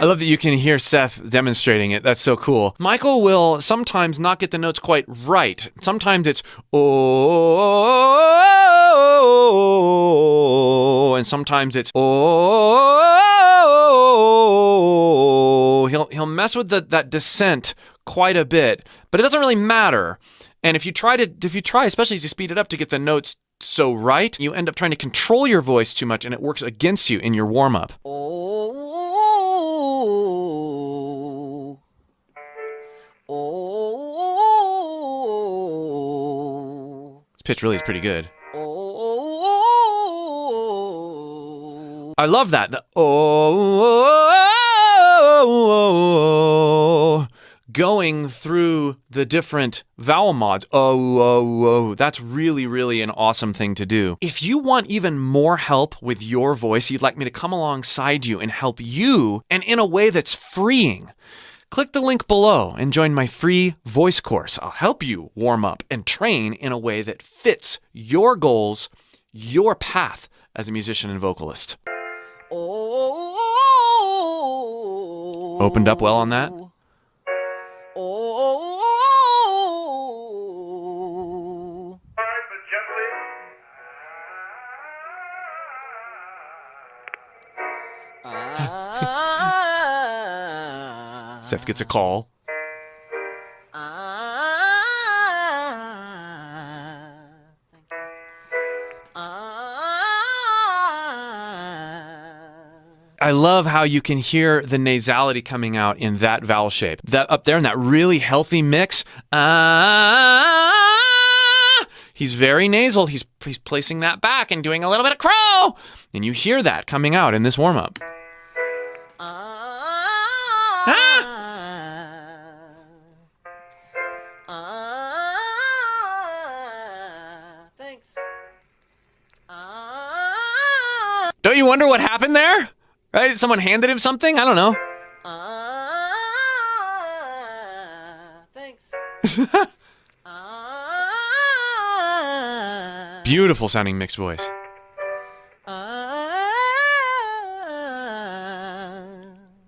I love that you can hear Seth demonstrating it. That's so cool. Michael will sometimes not get the notes quite right. Sometimes it's oh, and sometimes it's oh. He'll mess with that descent quite a bit, but it doesn't really matter. And if you try, especially as you speed it up to get the notes so right, you end up trying to control your voice too much, and it works against you in your warm-up. His pitch really is pretty good. I love that. The going through the different vowel mods. That's really, really an awesome thing to do. If you want even more help with your voice, you'd like me to come alongside you and help you, and in a way that's freeing, click the link below and join my free voice course. I'll help you warm up and train in a way that fits your goals, your path as a musician and vocalist. Opened up well on that? Seth gets a call. I love how you can hear the nasality coming out in that vowel shape. That up there in that really healthy mix. He's very nasal. He's placing that back and doing a little bit of crow. And you hear that coming out in this warm-up.
Thanks.
Don't you wonder what happened there? Right? Someone handed him something? I don't know.
Thanks.
Beautiful sounding mixed voice.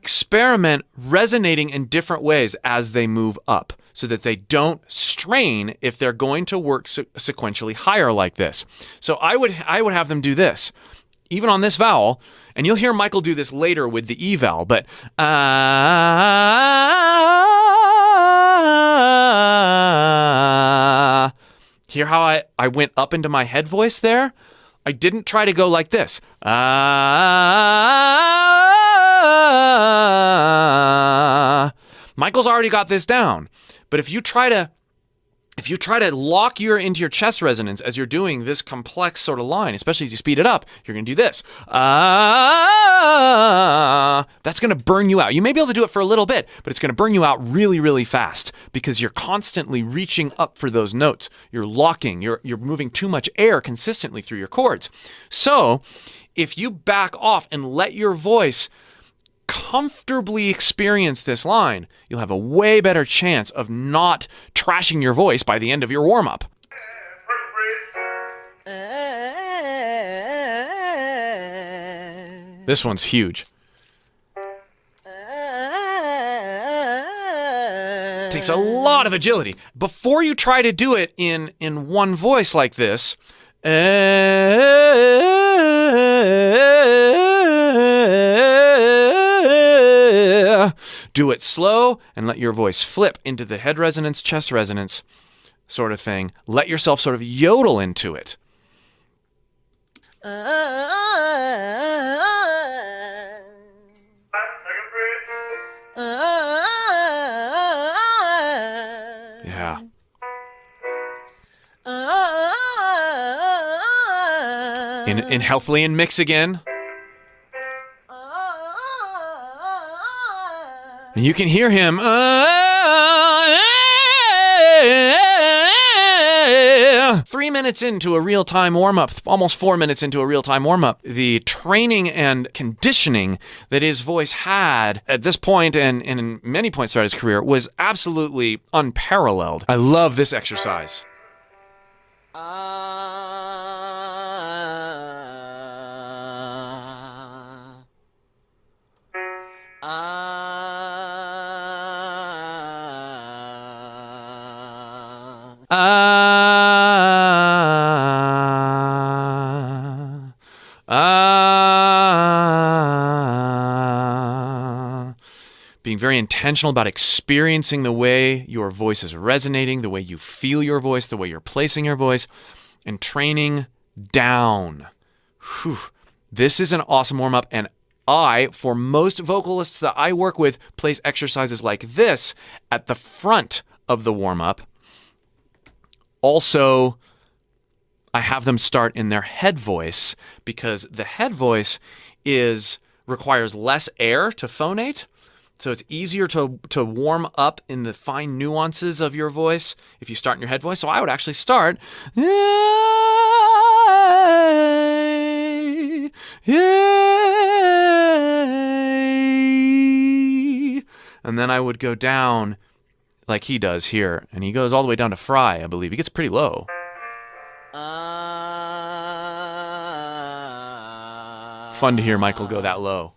Experiment resonating in different ways as they move up so that they don't strain if they're going to work sequentially higher like this. So I would have them do this, even on this vowel, and you'll hear Michael do this later with the E vowel, but hear how I went up into my head voice there? I didn't try to go like this. Michael's already got this down. But if you try to lock into your chest resonance as you're doing this complex sort of line, especially as you speed it up, you're going to do this. That's going to burn you out. You may be able to do it for a little bit, but it's going to burn you out really, really fast because you're constantly reaching up for those notes. You're locking. You're moving too much air consistently through your chords. So if you back off and let your voice comfortably experience this line, you'll have a way better chance of not trashing your voice by the end of your warm-up. This one's huge. Takes a lot of agility. Before you try to do it in one voice like this, do it slow and let your voice flip into the head resonance, chest resonance sort of thing. Let yourself sort of yodel into it. Yeah. In healthily in mix again. And you can hear him. 3 minutes into a real-time warm-up, almost 4 minutes into a real-time warm-up, the training and conditioning that his voice had at this point and in many points throughout his career was absolutely unparalleled. I love this exercise. Being very intentional about experiencing the way your voice is resonating, the way you feel your voice, the way you're placing your voice, and training down. Whew. This is an awesome warm-up, and for most vocalists that I work with, place exercises like this at the front of the warm-up. Also, I have them start in their head voice because the head voice requires less air to phonate. So it's easier to warm up in the fine nuances of your voice if you start in your head voice. So I would actually start, and then I would go down like he does here. And he goes all the way down to fry, I believe. He gets pretty low. Fun to hear Michael go that low.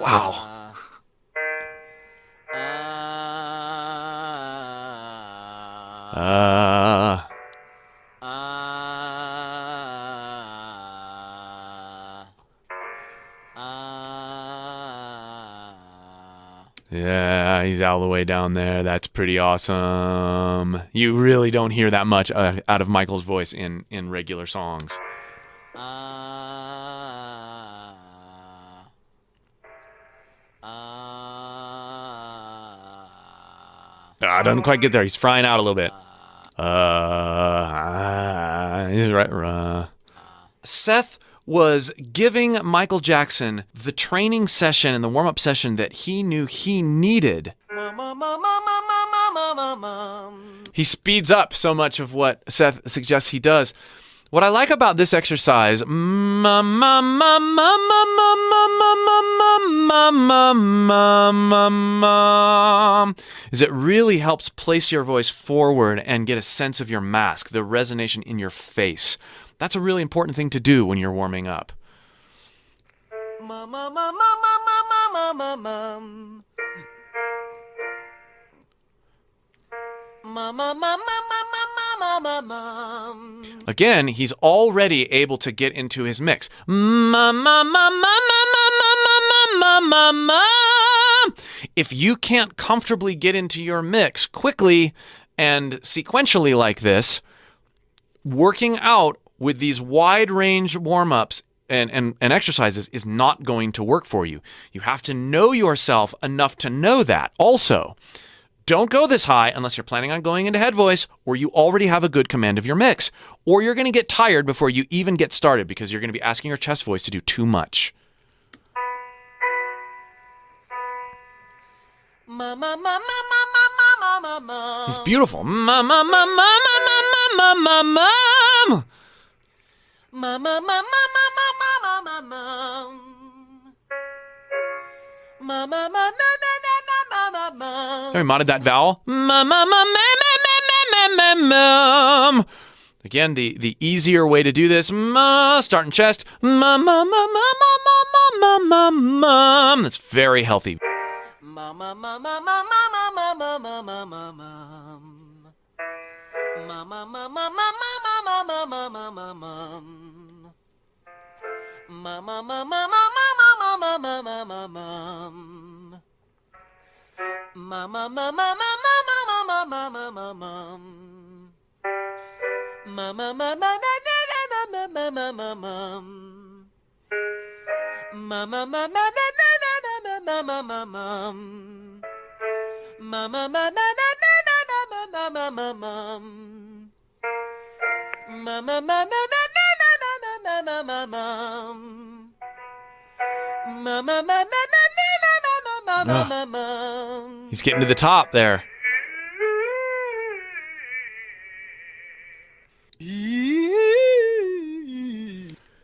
Wow. He's all the way down there. That's pretty awesome. You really don't hear that much out of Michael's voice in regular songs. Doesn't quite get there. He's frying out a little bit. He's right. Seth was giving Michael Jackson the training session and the warm-up session that he knew he needed. He speeds up so much of what Seth suggests he does. What I like about this exercise is it really helps place your voice forward and get a sense of your mask, the resonation in your face. That's a really important thing to do when you're warming up. Again, he's already able to get into his mix. If you can't comfortably get into your mix quickly and sequentially like this, working out with these wide range warm-ups and exercises is not going to work for you. You have to know yourself enough to know that. Also, don't go this high unless you're planning on going into head voice or you already have a good command of your mix. Or you're going to get tired before you even get started because you're going to be asking your chest voice to do too much. It's beautiful. We modded that vowel. Again, the easier way to do this, starting chest. That's very healthy. He's getting to the top there.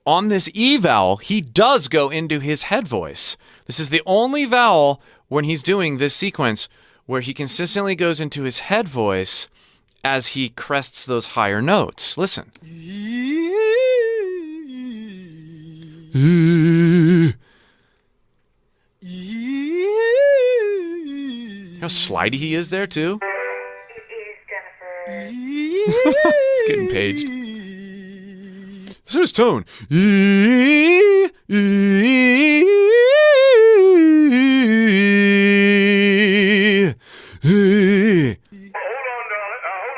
On this E vowel, he does go into his head voice. This is the only vowel when he's doing this sequence where he consistently goes into his head voice as he crests those higher notes. Listen. How slidey he is there, too. It's getting paged. This is his tone.
Hold on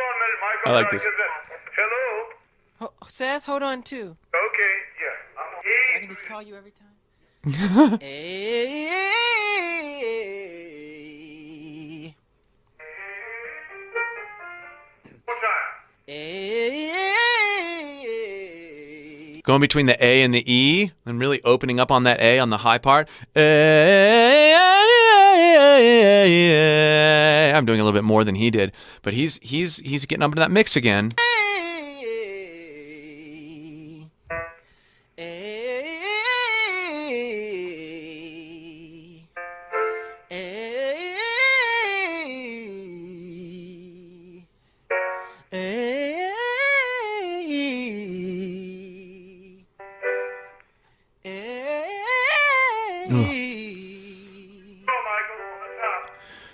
a minute, Michael.
I like this.
Hello?
Seth, hold on too.
Okay, yeah.
I can just call you every time.
One time.
Going between the A and the E and really opening up on that A on the high part. I'm doing a little bit more than he did, but he's getting up into that mix again.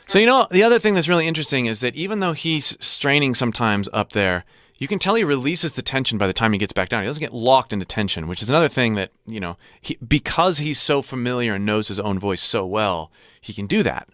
So, the other thing that's really interesting is that even though he's straining sometimes up there, you can tell he releases the tension by the time he gets back down. He doesn't get locked into tension, which is another thing that, because he's so familiar and knows his own voice so well, he can do that.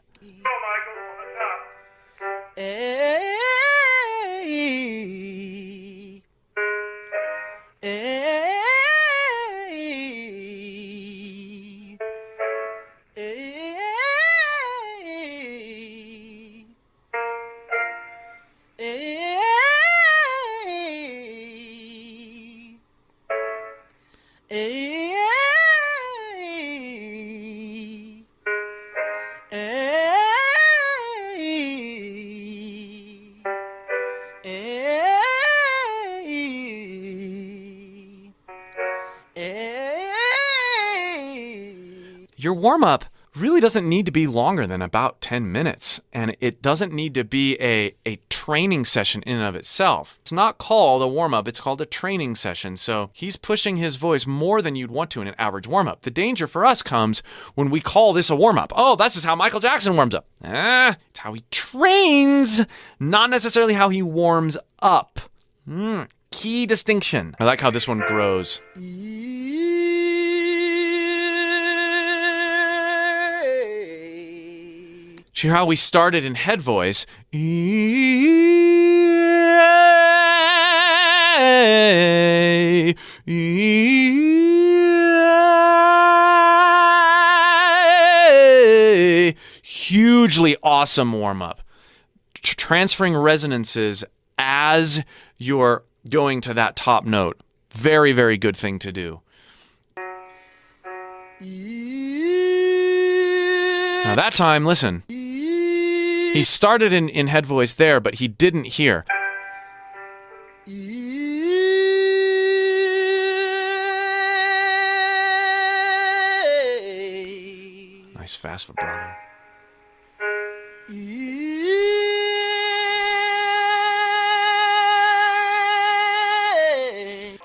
your warm-up really doesn't need to be longer than about 10 minutes, and it doesn't need to be a training session in and of itself. It's not called a warm-up, it's called a training session, so he's pushing his voice more than you'd want to in an average warm-up. The danger for us comes when we call this a warm-up. Oh, this is how Michael Jackson warms up. It's how he trains, not necessarily how he warms up. Key distinction. I like how this one grows. Hear how we started in head voice. Hugely awesome warm-up. Transferring resonances as you're going to that top note. Very, very good thing to do. Now that time, listen. He started in head voice there, but he didn't hear. Nice fast vibrato.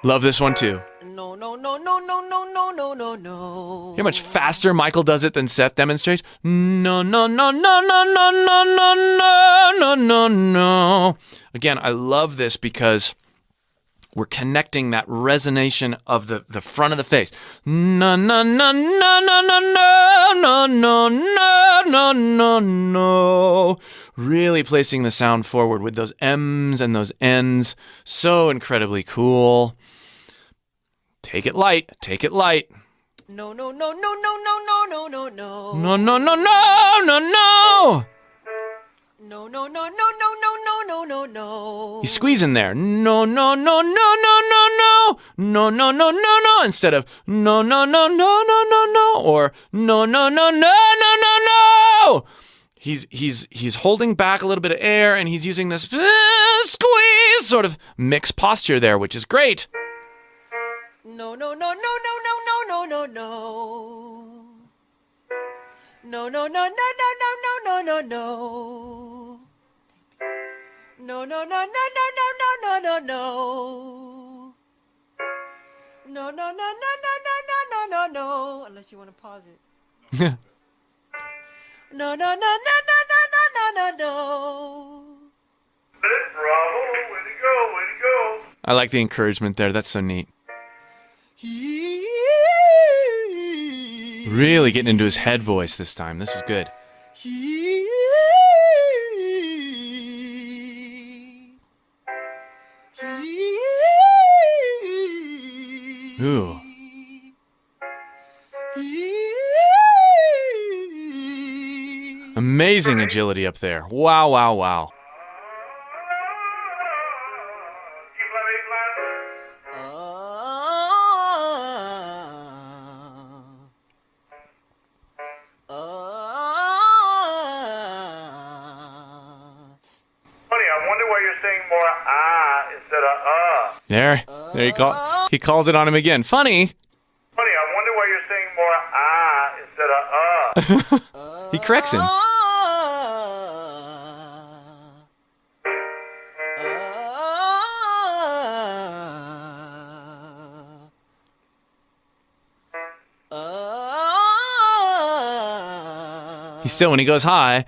Love this one too. Hear how much faster Michael does it than Seth demonstrates? No, no, no, no, no, no, no, no, no, no, no. Again, I love this because we're connecting that resonation of the front of the face. No, no, no, no, no, no, no, no, no, no, no, no. Really placing the sound forward with those M's and those N's. So incredibly cool. Take it light. Take it light.
No, no, no, no, no, no, no, no, no, no.
No, no, no, no, no, no.
No, no, no, no, no, no, no, no, no, no.
He's squeezing there. No, no, no, no, no, no, no. No, no, no, no, no. Instead of no, no, no, no, no, no, no. Or no, no, no, no, no, no, no. He's holding back a little bit of air and he's using this squeeze sort of mixed posture there, which is great.
No, no, no, no, no, no, no, no, no. No, no, no, no, no, no, no, no, no. No, no, no, no, no, no, no, no, no, no. No, no, no, no, no, no, no, no, no, no. Unless you want to pause it. No, no, no, no, no, no, no, no, no, no.
Bravo, way to go, way to go.
I like the encouragement there. That's so neat. Really getting into his head voice this time. This is good. Ooh. Amazing agility up there. Wow, wow, wow. There he calls it on him again. Funny,
I wonder why you're saying more instead of
He corrects him. He's still, when he goes high,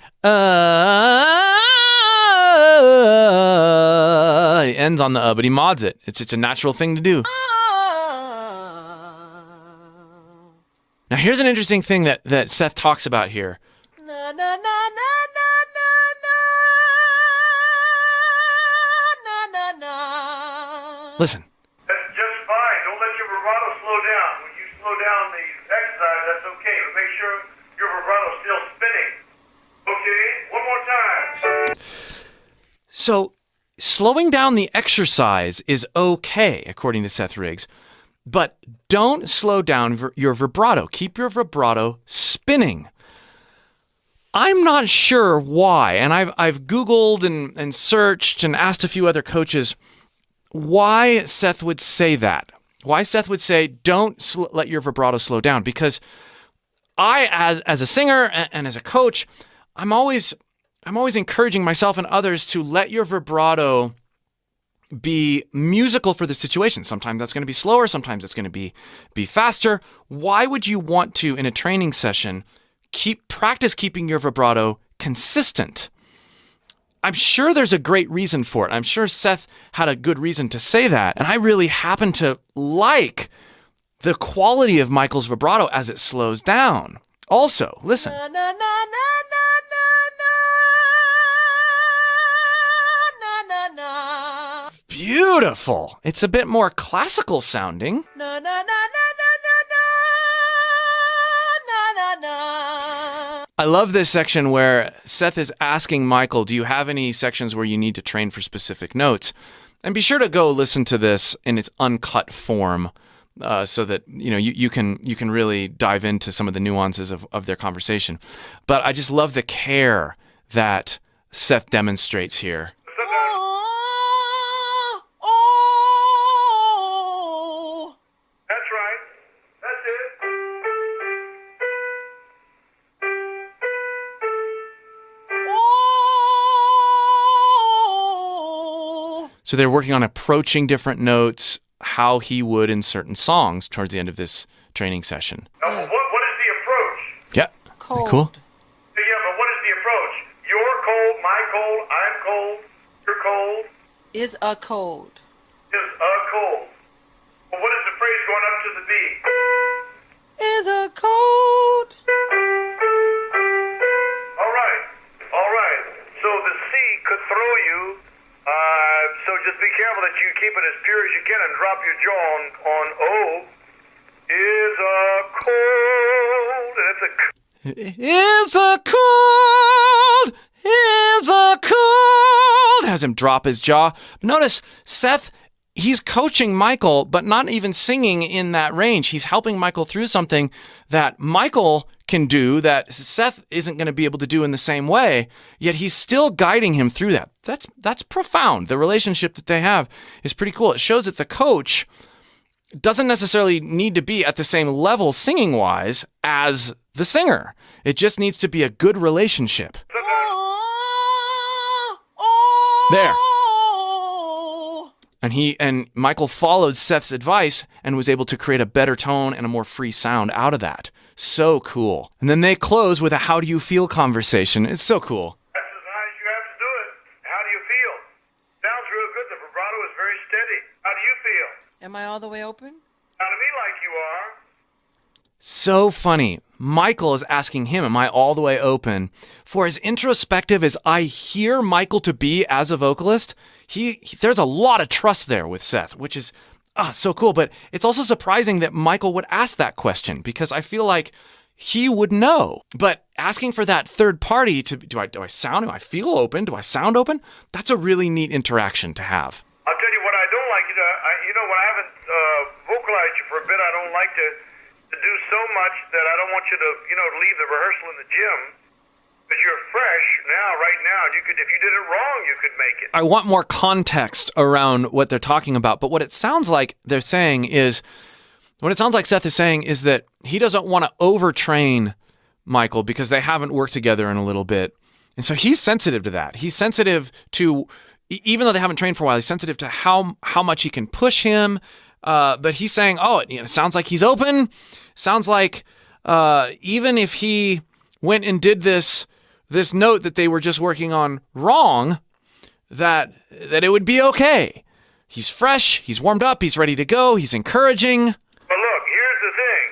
he ends on the but he mods it. It's a natural thing to do. Now here's an interesting thing that Seth talks about here. Listen.
That's just fine. Don't let your vibrato slow down. When you slow down the exercise, that's okay. But make sure your vibrato's still spinning. Okay? One more time.
So slowing down the exercise is okay, according to Seth Riggs, but don't slow down your vibrato. Keep your vibrato spinning. I'm not sure why, and I've Googled and searched and asked a few other coaches why Seth would say that. Why Seth would say, don't let your vibrato slow down, because I, as a singer and as a coach, I'm always encouraging myself and others to let your vibrato be musical for the situation. Sometimes that's going to be slower. Sometimes it's going to be faster. Why would you want to, in a training session, practice keeping your vibrato consistent? I'm sure there's a great reason for it. I'm sure Seth had a good reason to say that. And I really happen to like the quality of Michael's vibrato as it slows down. Also, listen.
Na, na, na, na, na, na, na, na.
Beautiful. It's a bit more classical sounding.
Na, na, na, na, na, na, na, na, na.
I love this section where Seth is asking Michael, do you have any sections where you need to train for specific notes? And be sure to go listen to this in its uncut form. So that you can really dive into some of the nuances of their conversation. But I just love the care that Seth demonstrates here.
That's right. That's it.
So they're working on approaching different notes, how he would in certain songs towards the end of this training session.
Now, what is the approach?
Yeah.
Cold.
Cool.
Yeah, but what is the approach? You're cold, my cold, I'm cold, you're cold,
Is a cold.
is a cold. Well, what is the phrase going up to the B?
Is a cold.
All right. So the C could throw you. So just be careful that you keep it as pure as you can and drop your jaw on O. Is a cold. And it's a
Is a cold, is a cold. Has him drop his jaw. Notice Seth, he's coaching Michael, but not even singing in that range. He's helping Michael through something that Michael can do that Seth isn't going to be able to do in the same way, yet he's still guiding him through that. That's profound. The relationship that they have is pretty cool. It shows that the coach doesn't necessarily need to be at the same level singing-wise as the singer. It just needs to be a good relationship. There. And Michael followed Seth's advice and was able to create a better tone and a more free sound out of that. So cool. And then they close with a how do you feel conversation. It's so cool.
That's as high as you have to do it. How do you feel? Sounds real good. The vibrato is very steady. How do you feel?
Am I all the way open?
Sound to me like you are.
So funny. Michael is asking him, am I all the way open? For as introspective as I hear Michael to be as a vocalist, there's a lot of trust there with Seth, which is so cool. But it's also surprising that Michael would ask that question because I feel like he would know. But asking for that third party to, do I feel open? Do I sound open? That's a really neat interaction to have.
I'll tell you what I don't like. When I haven't vocalized you for a bit, I don't like to do so much that I don't want you to, leave the rehearsal in the gym. Because you're fresh right now. If you did it wrong, you could make it.
I want more context around what they're talking about. But what it sounds like Seth is saying is that he doesn't want to overtrain Michael because they haven't worked together in a little bit. And so he's sensitive to that. He's sensitive to, even though they haven't trained for a while, he's sensitive to how much he can push him. But he's saying, it sounds like he's open. Sounds like even if he went and did this note that they were just working on wrong, that it would be okay. He's fresh. He's warmed up. He's ready to go. He's encouraging.
But look, here's the thing.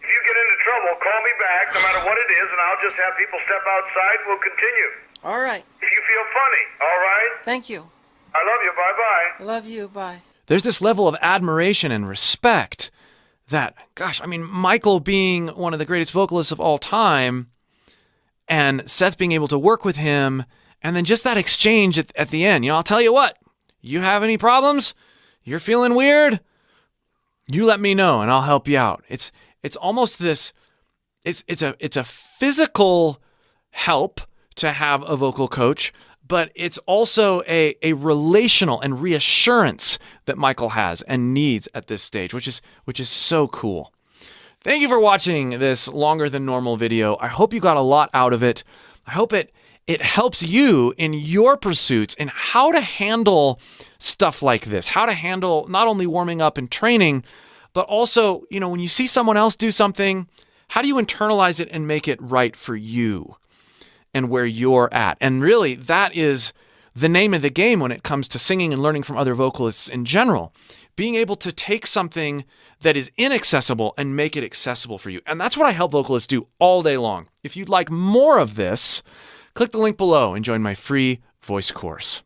If you get into trouble, call me back, no matter what it is, and I'll just have people step outside. We'll continue.
All right.
If you feel funny, all right?
Thank you.
I love you. Bye-bye.
Love you. Bye.
There's this level of admiration and respect that, Michael being one of the greatest vocalists of all time and Seth being able to work with him, and then just that exchange at the end. I'll tell you what, you have any problems? You're feeling weird? You let me know and I'll help you out. It's almost this, it's a physical help to have a vocal coach, but it's also a relational and reassurance that Michael has and needs at this stage, which is so cool. Thank you for watching this longer than normal video. I hope you got a lot out of it. I hope it helps you in your pursuits in how to handle stuff like this, how to handle not only warming up and training, but also, when you see someone else do something, how do you internalize it and make it right for you and where you're at? And really, that is the name of the game when it comes to singing and learning from other vocalists in general. Being able to take something that is inaccessible and make it accessible for you. And that's what I help vocalists do all day long. If you'd like more of this, click the link below and join my free voice course.